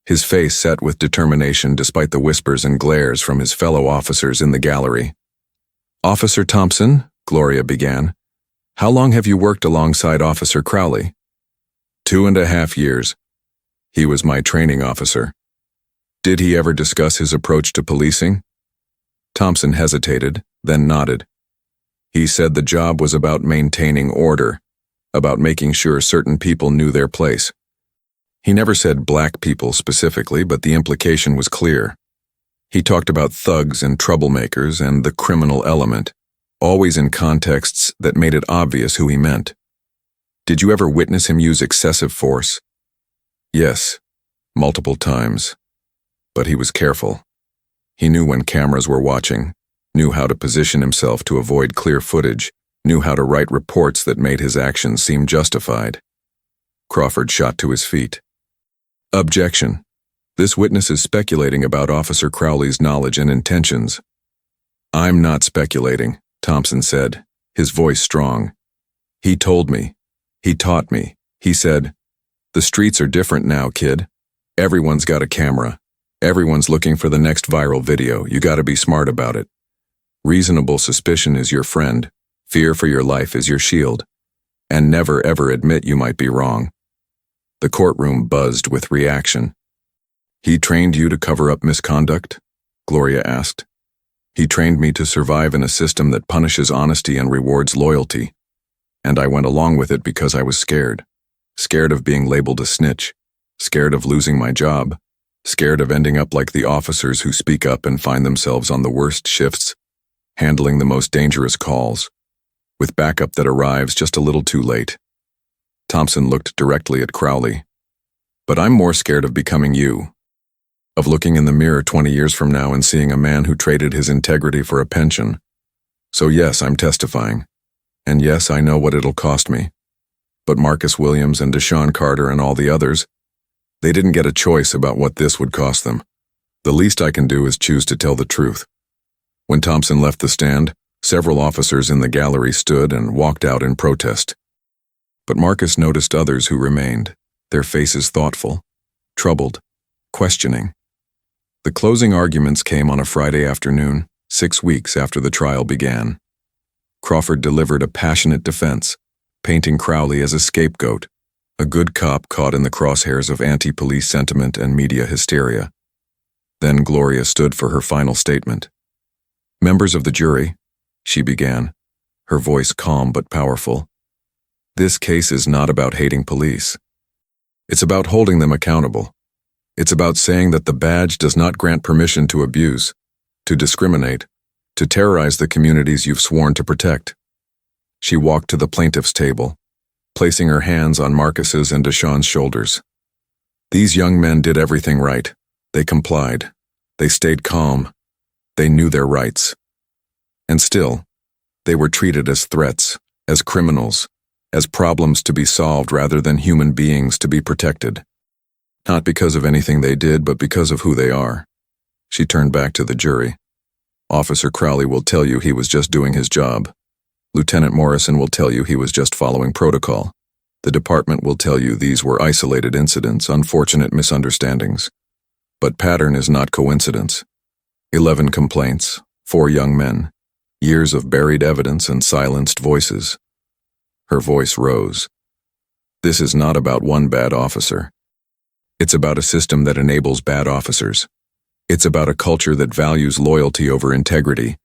his face set with determination despite the whispers and glares from his fellow officers in the gallery. Officer Thompson, Gloria began, how long have you worked alongside Officer Crowley? 2.5 years. He was my training officer. Did he ever discuss his approach to policing? Thompson hesitated, then nodded. He said the job was about maintaining order, about making sure certain people knew their place. He never said black people specifically, but the implication was clear. He talked about thugs and troublemakers and the criminal element, always in contexts that made it obvious who he meant. Did you ever witness him use excessive force? Yes, multiple times. But he was careful. He knew when cameras were watching, knew how to position himself to avoid clear footage, knew how to write reports that made his actions seem justified. Crawford shot to his feet. Objection. This witness is speculating about Officer Crowley's knowledge and intentions. I'm not speculating, Thompson said, his voice strong. He told me. He taught me. He said, the streets are different now, kid. Everyone's got a camera. Everyone's looking for the next viral video. You gotta be smart about it. Reasonable suspicion is your friend. Fear for your life is your shield. And never ever admit you might be wrong. The courtroom buzzed with reaction. He trained you to cover up misconduct? Gloria asked. He trained me to survive in a system that punishes honesty and rewards loyalty. And I went along with it because I was scared. Scared of being labeled a snitch. Scared of losing my job. Scared of ending up like the officers who speak up and find themselves on the worst shifts, handling the most dangerous calls, with backup that arrives just a little too late. Thompson looked directly at Crowley. But I'm more scared of becoming you. Of looking in the mirror 20 years from now and seeing a man who traded his integrity for a pension. So yes, I'm testifying. And yes, I know what it'll cost me. But Marcus Williams and Deshaun Carter and all the others, they didn't get a choice about what this would cost them. The least I can do is choose to tell the truth. When Thompson left the stand, several officers in the gallery stood and walked out in protest. But Marcus noticed others who remained, their faces thoughtful, troubled, questioning. The closing arguments came on a Friday afternoon, 6 weeks after the trial began. Crawford delivered a passionate defense, painting Crowley as a scapegoat, a good cop caught in the crosshairs of anti-police sentiment and media hysteria. Then Gloria stood for her final statement. "Members of the jury," she began, her voice calm but powerful, "this case is not about hating police. It's about holding them accountable. It's about saying that the badge does not grant permission to abuse, to discriminate, to terrorize the communities you've sworn to protect." She walked to the plaintiff's table, placing her hands on Marcus's and Deshaun's shoulders. These young men did everything right. They complied. They stayed calm. They knew their rights. And still, they were treated as threats, as criminals, as problems to be solved rather than human beings to be protected. Not because of anything they did, but because of who they are. She turned back to the jury. "Officer Crowley will tell you he was just doing his job. Lieutenant Morrison will tell you he was just following protocol. The department will tell you these were isolated incidents, unfortunate misunderstandings. But pattern is not coincidence. 11 complaints, 4 young men, years of buried evidence and silenced voices." Her voice rose. "This is not about one bad officer. It's about a system that enables bad officers. It's about a culture that values loyalty over integrity,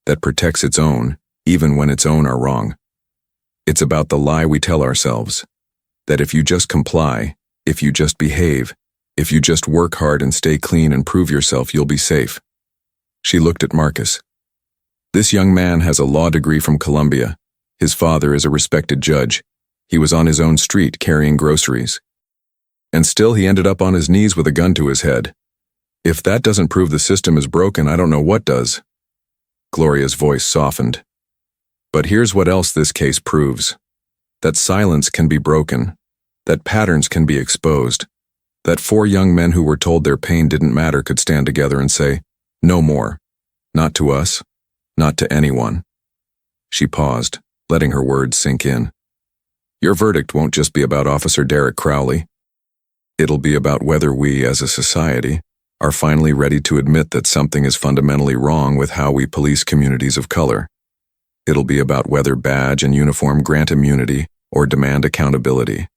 that protects its own, even when its own are wrong. It's about the lie we tell ourselves, that if you just comply, if you just behave, if you just work hard and stay clean and prove yourself, you'll be safe." She looked at Marcus. "This young man has a law degree from Columbia. His father is a respected judge. He was on his own street carrying groceries. And still he ended up on his knees with a gun to his head. If that doesn't prove the system is broken, I don't know what does." Gloria's voice softened. "But here's what else this case proves. That silence can be broken, that patterns can be exposed, that 4 young men who were told their pain didn't matter could stand together and say, 'No more. Not to us. Not to anyone.'" She paused, letting her words sink in. "Your verdict won't just be about Officer Derek Crowley. It'll be about whether we, as a society, are finally ready to admit that something is fundamentally wrong with how we police communities of color. It'll be about whether badge and uniform grant immunity or demand accountability.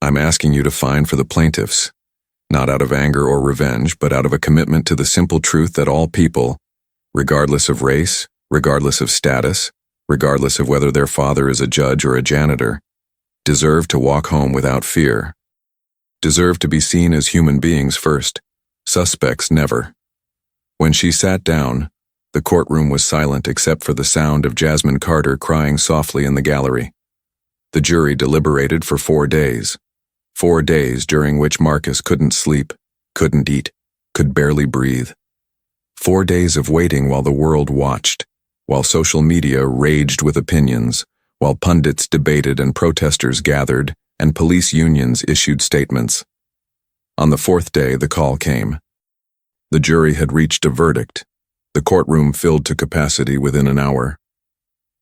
I'm asking you to find for the plaintiffs, not out of anger or revenge, but out of a commitment to the simple truth that all people, regardless of race, regardless of status, regardless of whether their father is a judge or a janitor, deserve to walk home without fear. Deserve to be seen as human beings first, suspects never." When she sat down, the courtroom was silent except for the sound of Jasmine Carter crying softly in the gallery. The jury deliberated for 4 days. 4 days during which Marcus couldn't sleep, couldn't eat, could barely breathe. 4 days of waiting while the world watched, while social media raged with opinions, while pundits debated and protesters gathered, and police unions issued statements. On the 4th day, the call came. The jury had reached a verdict. The courtroom filled to capacity within an hour.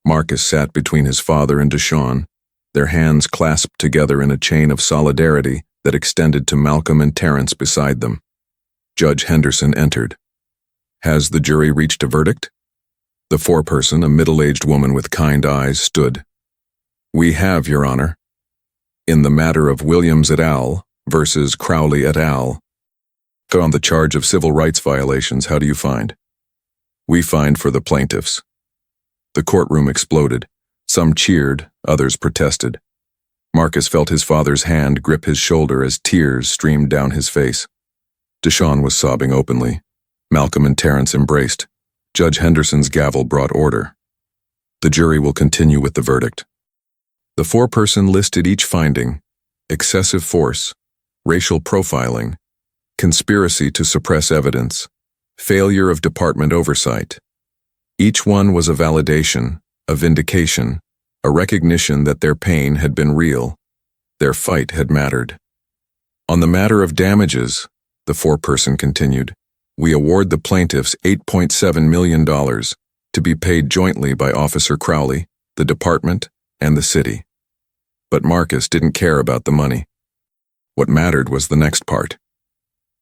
Marcus sat between his father and Deshaun, their hands clasped together in a chain of solidarity that extended to Malcolm and Terrence beside them. Judge Henderson entered. "Has the jury reached a verdict?" The foreperson, a middle-aged woman with kind eyes, stood. "We have, Your Honor. In the matter of Williams et al. Versus Crowley et al. On the charge of civil rights violations, how do you find?" "We find for the plaintiffs." The courtroom exploded. Some cheered, others protested. Marcus felt his father's hand grip his shoulder as tears streamed down his face. Deshaun was sobbing openly. Malcolm and Terrence embraced. Judge Henderson's gavel brought order. "The jury will continue with the verdict." The foreperson listed each finding: excessive force, racial profiling, conspiracy to suppress evidence, failure of department oversight. Each one was a validation, a vindication, a recognition that their pain had been real, their fight had mattered. On the matter of damages, the foreperson continued, we award the plaintiffs $8.7 million to be paid jointly by Officer Crowley, the department, and the city. But Marcus didn't care about the money. What mattered was the next part.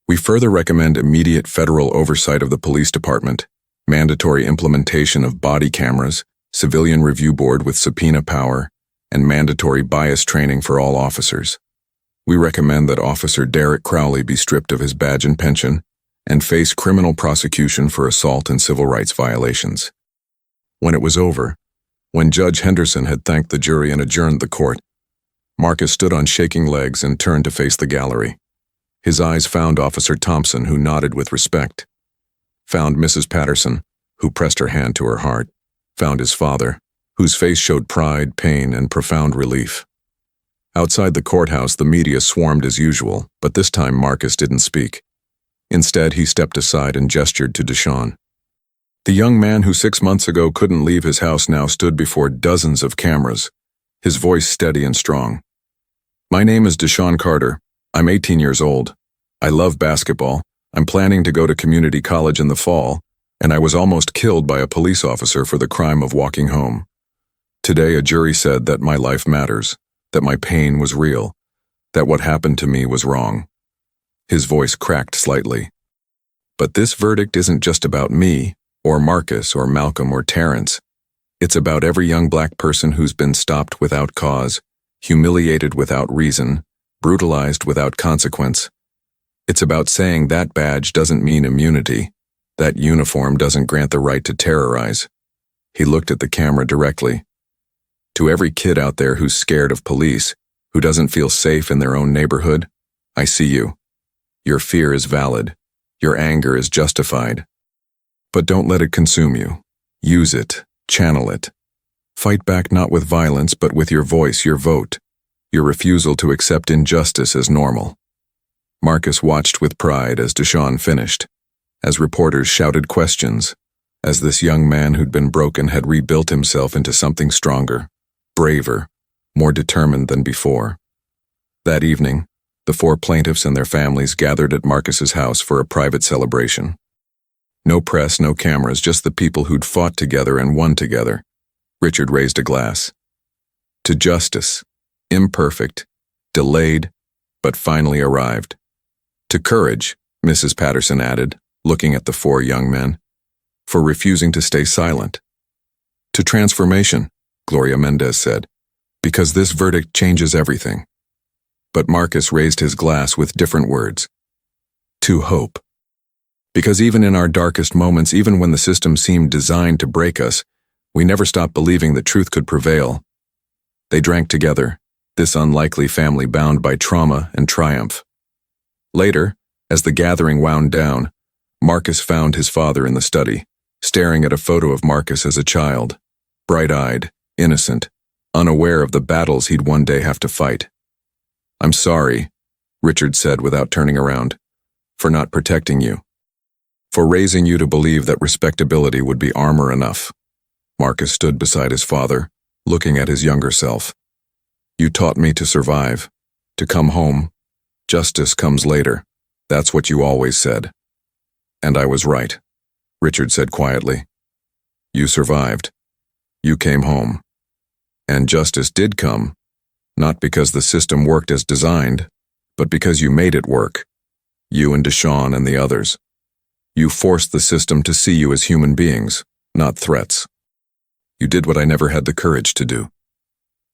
We further recommend immediate federal oversight of the police department, mandatory implementation of body cameras, civilian review board with subpoena power, and mandatory bias training for all officers. We recommend that Officer Derek Crowley be stripped of his badge and pension and face criminal prosecution for assault and civil rights violations. When it was over, when Judge Henderson had thanked the jury and adjourned the court, Marcus stood on shaking legs and turned to face the gallery. His eyes found Officer Thompson, who nodded with respect, found Mrs. Patterson, who pressed her hand to her heart, found his father, whose face showed pride, pain, and profound relief. Outside the courthouse, the media swarmed as usual, but this time Marcus didn't speak. Instead, he stepped aside and gestured to Deshawn. The young man who 6 months ago couldn't leave his house now stood before dozens of cameras, his voice steady and strong. My name is Deshawn Carter. I'm 18 years old. I love basketball. I'm planning to go to community college in the fall, and I was almost killed by a police officer for the crime of walking home. Today, a jury said that my life matters, that my pain was real, that what happened to me was wrong. His voice cracked slightly. But this verdict isn't just about me, or Marcus, or Malcolm, or Terrence. It's about every young black person who's been stopped without cause, humiliated without reason, brutalized without consequence. It's about saying that badge doesn't mean immunity, that uniform doesn't grant the right to terrorize. He looked at the camera directly. To every kid out there who's scared of police, who doesn't feel safe in their own neighborhood, I see you. Your fear is valid. Your anger is justified. But don't let it consume you. Use it. Channel it. Fight back not with violence, but with your voice, your vote, your refusal to accept injustice as normal. Marcus watched with pride as Deshawn finished, as reporters shouted questions, as this young man who'd been broken had rebuilt himself into something stronger, braver, more determined than before. That evening, the 4 plaintiffs and their families gathered at Marcus's house for a private celebration. No press, no cameras, just the people who'd fought together and won together. Richard raised a glass. To justice, imperfect, delayed, but finally arrived. To courage, Mrs. Patterson added, looking at the 4 young men, for refusing to stay silent. To transformation, Gloria Mendez said, because this verdict changes everything. But Marcus raised his glass with different words. To hope. Because even in our darkest moments, even when the system seemed designed to break us, we never stopped believing that truth could prevail. They drank together, this unlikely family bound by trauma and triumph. Later, as the gathering wound down, Marcus found his father in the study, staring at a photo of Marcus as a child, bright-eyed, innocent, unaware of the battles he'd one day have to fight. I'm sorry, Richard said without turning around, for not protecting you, for raising you to believe that respectability would be armor enough. Marcus stood beside his father, looking at his younger self. You taught me to survive, to come home. Justice comes later. That's what you always said. And I was right, Richard said quietly. You survived. You came home. And justice did come, not because the system worked as designed, but because you made it work. You and Deshawn and the others. You forced the system to see you as human beings, not threats. You did what I never had the courage to do.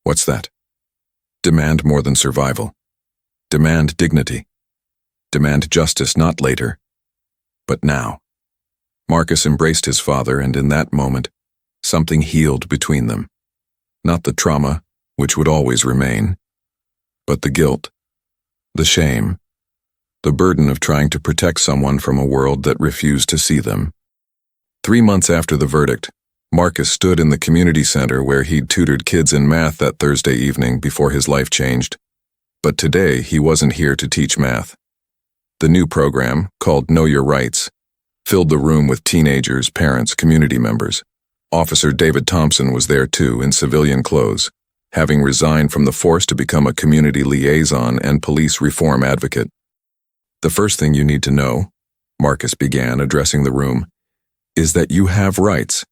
What's that? Demand more than survival. Demand dignity. Demand justice not later, but now. Marcus embraced his father, and in that moment, something healed between them. Not the trauma, which would always remain, but the guilt, the shame, the burden of trying to protect someone from a world that refused to see them. 3 months after the verdict, Marcus stood in the community center where he'd tutored kids in math that Thursday evening before his life changed. But today, he wasn't here to teach math. The new program, called Know Your Rights, filled the room with teenagers, parents, community members, Officer David Thompson was there too, in civilian clothes, having resigned from the force to become a community liaison and police reform advocate. "The first thing you need to know," Marcus began, addressing the room, "is that you have rights.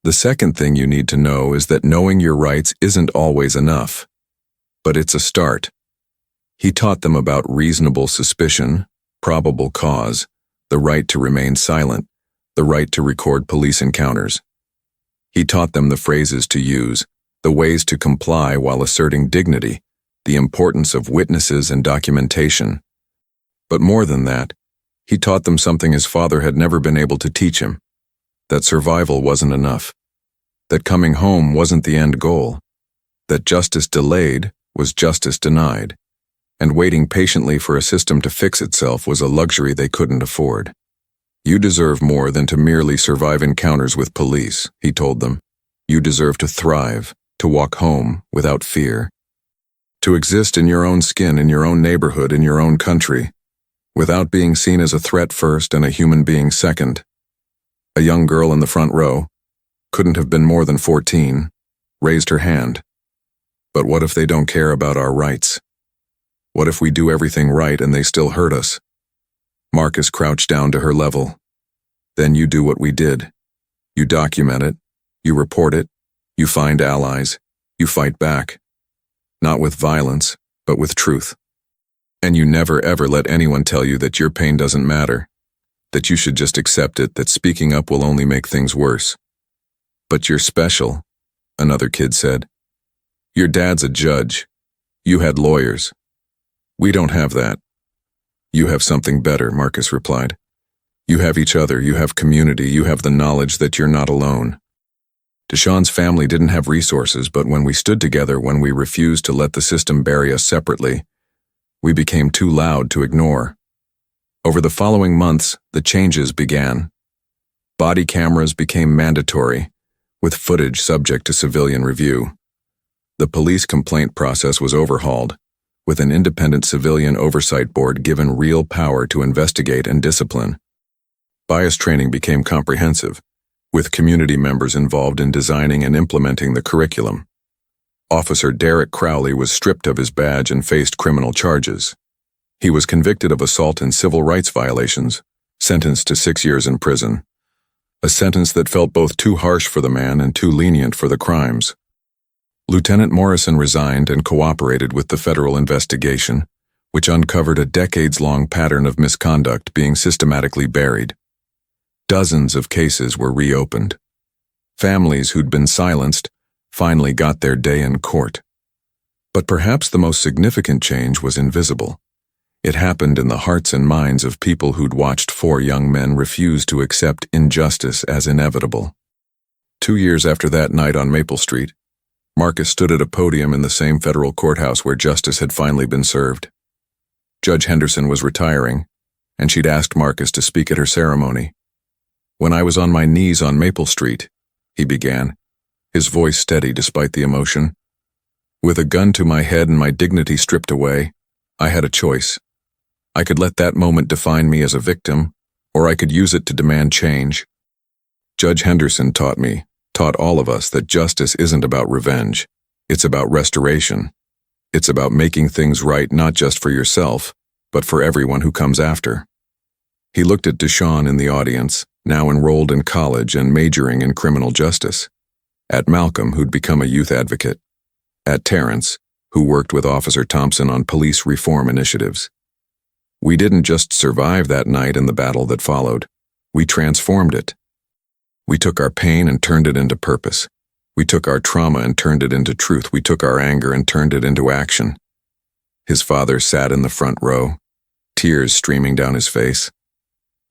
The second thing you need to know is that knowing your rights isn't always enough. But it's a start." He taught them about reasonable suspicion, probable cause, the right to remain silent, the right to record police encounters. He taught them the phrases to use, the ways to comply while asserting dignity, the importance of witnesses and documentation. But more than that, he taught them something his father had never been able to teach him, that survival wasn't enough, that coming home wasn't the end goal, that justice delayed was justice denied, and waiting patiently for a system to fix itself was a luxury they couldn't afford. "You deserve more than to merely survive encounters with police," he told them. "You deserve to thrive, to walk home without fear, to exist in your own skin, in your own neighborhood, in your own country, without being seen as a threat first and a human being second." A young girl in the front row, couldn't have been more than 14, raised her hand. "But what if they don't care about our rights? What if we do everything right and they still hurt us?" Marcus crouched down to her level. "Then you do what we did. You document it, you report it, you find allies, you fight back. Not with violence, but with truth. And you never ever let anyone tell you that your pain doesn't matter, that you should just accept it, that speaking up will only make things worse." "But you're special," another kid said. "Your dad's a judge. You had lawyers. We don't have that." "You have something better," Marcus replied. "You have each other, you have community, you have the knowledge that you're not alone." Deshawn's family didn't have resources, but when we stood together, when we refused to let the system bury us separately, we became too loud to ignore. Over the following months, the changes began. Body cameras became mandatory, with footage subject to civilian review. The police complaint process was overhauled, with an independent civilian oversight board given real power to investigate and discipline. Bias training became comprehensive, with community members involved in designing and implementing the curriculum. Officer Derek Crowley was stripped of his badge and faced criminal charges. He was convicted of assault and civil rights violations, sentenced to 6 years in prison. A sentence that felt both too harsh for the man and too lenient for the crimes. Lieutenant Morrison resigned and cooperated with the federal investigation, which uncovered a decades-long pattern of misconduct being systematically buried. Dozens of cases were reopened. Families who'd been silenced finally got their day in court. But perhaps the most significant change was invisible. It happened in the hearts and minds of people who'd watched 4 young men refuse to accept injustice as inevitable. 2 years after that night on Maple Street, Marcus stood at a podium in the same federal courthouse where justice had finally been served. Judge Henderson was retiring, and she'd asked Marcus to speak at her ceremony. "When I was on my knees on Maple Street," he began, his voice steady despite the emotion, "with a gun to my head and my dignity stripped away, I had a choice. I could let that moment define me as a victim, or I could use it to demand change. Judge Henderson taught all of us that justice isn't about revenge. It's about restoration. It's about making things right not just for yourself, but for everyone who comes after." He looked at Deshawn in the audience, now enrolled in college and majoring in criminal justice. At Malcolm, who'd become a youth advocate. At Terrence, who worked with Officer Thompson on police reform initiatives. We didn't just survive that night and the battle that followed. We transformed it. We took our pain and turned it into purpose. We took our trauma and turned it into truth. We took our anger and turned it into action. His father sat in the front row, tears streaming down his face.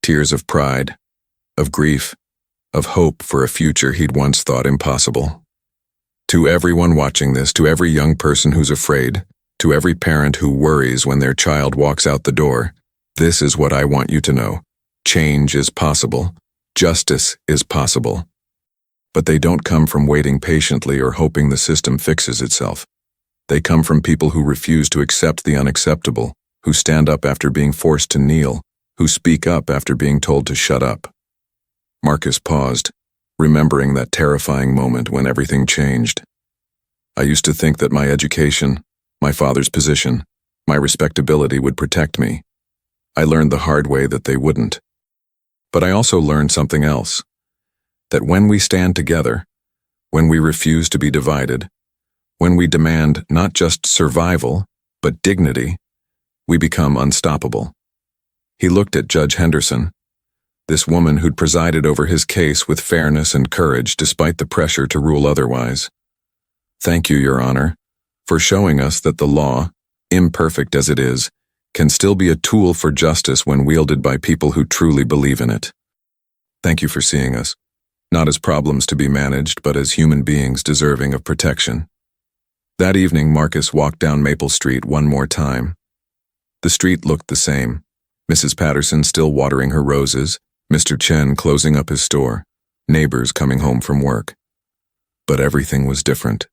Tears of pride, of grief, of hope for a future he'd once thought impossible. To everyone watching this, to every young person who's afraid, to every parent who worries when their child walks out the door, this is what I want you to know. Change is possible. Justice is possible. But they don't come from waiting patiently or hoping the system fixes itself. They come from people who refuse to accept the unacceptable, who stand up after being forced to kneel, who speak up after being told to shut up. Marcus paused, remembering that terrifying moment when everything changed. I used to think that my education, my father's position, my respectability would protect me. I learned the hard way that they wouldn't. But I also learned something else. That when we stand together, when we refuse to be divided, when we demand not just survival, but dignity, we become unstoppable. He looked at Judge Henderson, this woman who'd presided over his case with fairness and courage despite the pressure to rule otherwise. Thank you, Your Honor, for showing us that the law, imperfect as it is, can still be a tool for justice when wielded by people who truly believe in it. Thank you for seeing us, not as problems to be managed, but as human beings deserving of protection. That evening, Marcus walked down Maple Street one more time. The street looked the same, Mrs. Patterson still watering her roses, Mr. Chen closing up his store, neighbors coming home from work. But everything was different.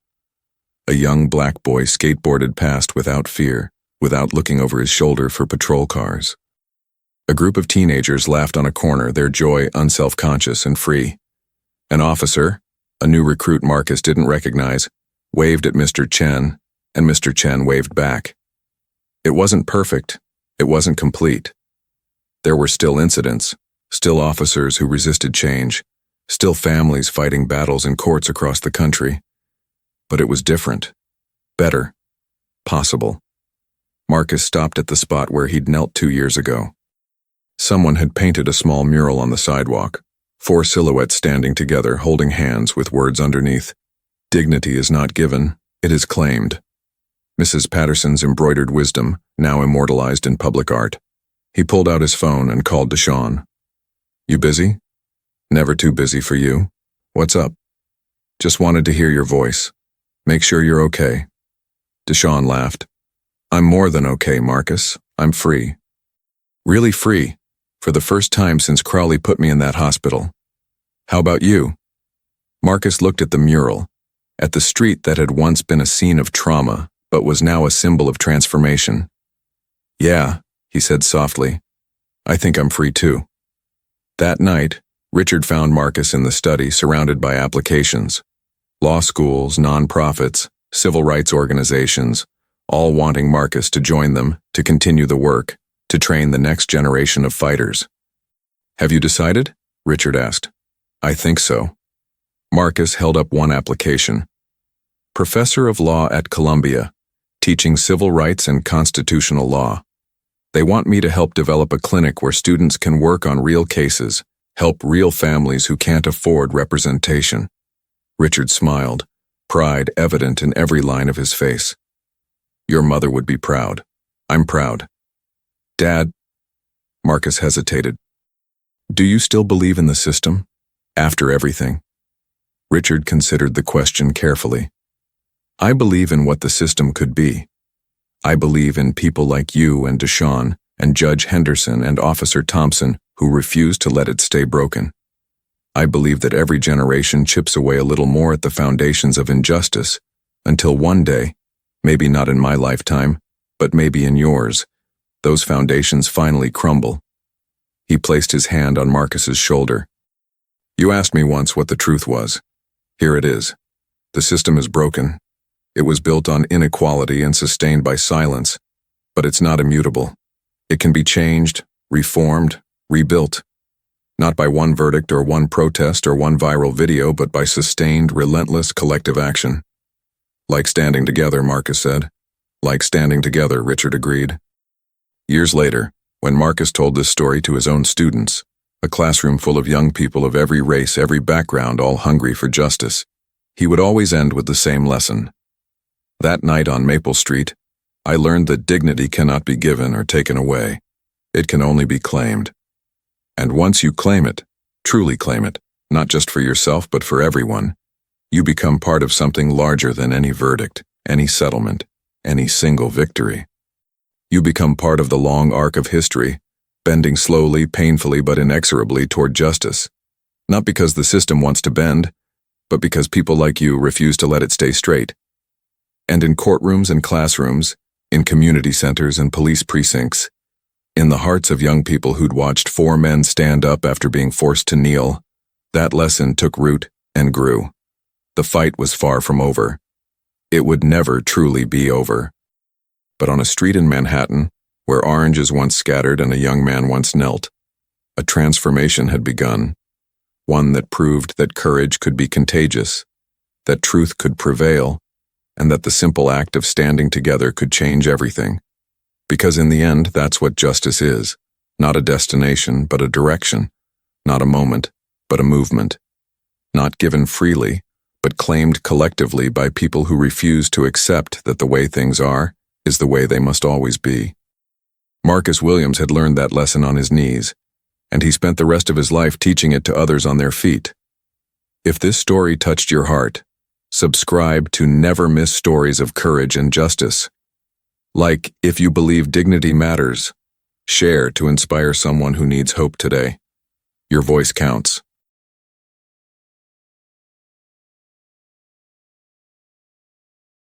A young black boy skateboarded past without fear, without looking over his shoulder for patrol cars. A group of teenagers laughed on a corner, their joy unself-conscious and free. An officer, a new recruit Marcus didn't recognize, waved at Mr. Chen, and Mr. Chen waved back. It wasn't perfect. It wasn't complete. There were still incidents, still officers who resisted change, still families fighting battles in courts across the country. But it was different, better, possible. Marcus stopped at the spot where he'd knelt 2 years ago. Someone had painted a small mural on the sidewalk, 4 silhouettes standing together holding hands with words underneath. Dignity is not given, it is claimed. Mrs. Patterson's embroidered wisdom, now immortalized in public art. He pulled out his phone and called Deshawn. You busy? Never too busy for you. What's up? Just wanted to hear your voice. Make sure you're okay. Deshawn laughed. I'm more than okay, Marcus. I'm free. Really free, for the first time since Crowley put me in that hospital. How about you? Marcus looked at the mural, at the street that had once been a scene of trauma, but was now a symbol of transformation. Yeah, he said softly. I think I'm free too. That night, Richard found Marcus in the study surrounded by applications. Law schools, nonprofits, civil rights organizations, all wanting Marcus to join them, to continue the work, to train the next generation of fighters. Have you decided? Richard asked. I think so. Marcus held up one application. Professor of Law at Columbia, teaching civil rights and constitutional law. They want me to help develop a clinic where students can work on real cases, help real families who can't afford representation. Richard smiled, pride evident in every line of his face. Your mother would be proud. I'm proud. Dad, Marcus hesitated. Do you still believe in the system? After everything? Richard considered the question carefully. I believe in what the system could be. I believe in people like you and Deshawn and Judge Henderson and Officer Thompson who refuse to let it stay broken. I believe that every generation chips away a little more at the foundations of injustice until one day, maybe not in my lifetime, but maybe in yours, those foundations finally crumble. He placed his hand on Marcus's shoulder. You asked me once what the truth was. Here it is. The system is broken. It was built on inequality and sustained by silence, but it's not immutable. It can be changed, reformed, rebuilt. Not by one verdict or one protest or one viral video, but by sustained, relentless collective action. Like standing together, Marcus said. Like standing together, Richard agreed. Years later, when Marcus told this story to his own students, a classroom full of young people of every race, every background, all hungry for justice, he would always end with the same lesson. That night on Maple Street, I learned that dignity cannot be given or taken away. It can only be claimed. And once you claim it, truly claim it, not just for yourself but for everyone, you become part of something larger than any verdict, any settlement, any single victory. You become part of the long arc of history, bending slowly, painfully, but inexorably toward justice. Not because the system wants to bend, but because people like you refuse to let it stay straight. And in courtrooms and classrooms, in community centers and police precincts, in the hearts of young people who'd watched 4 men stand up after being forced to kneel, That lesson took root and grew. The fight was far from over. It would never truly be over. But on a street in Manhattan, where oranges once scattered and a young man once knelt, a transformation had begun, one that proved that courage could be contagious, that truth could prevail, and that the simple act of standing together could change everything. Because in the end, that's what justice is, not a destination, but a direction, not a moment, but a movement, not given freely, but claimed collectively by people who refuse to accept that the way things are is the way they must always be. Marcus Williams had learned that lesson on his knees, and he spent the rest of his life teaching it to others on their feet. If this story touched your heart, subscribe to never miss stories of courage and justice. Like, if you believe dignity matters, share to inspire someone who needs hope today. Your voice counts.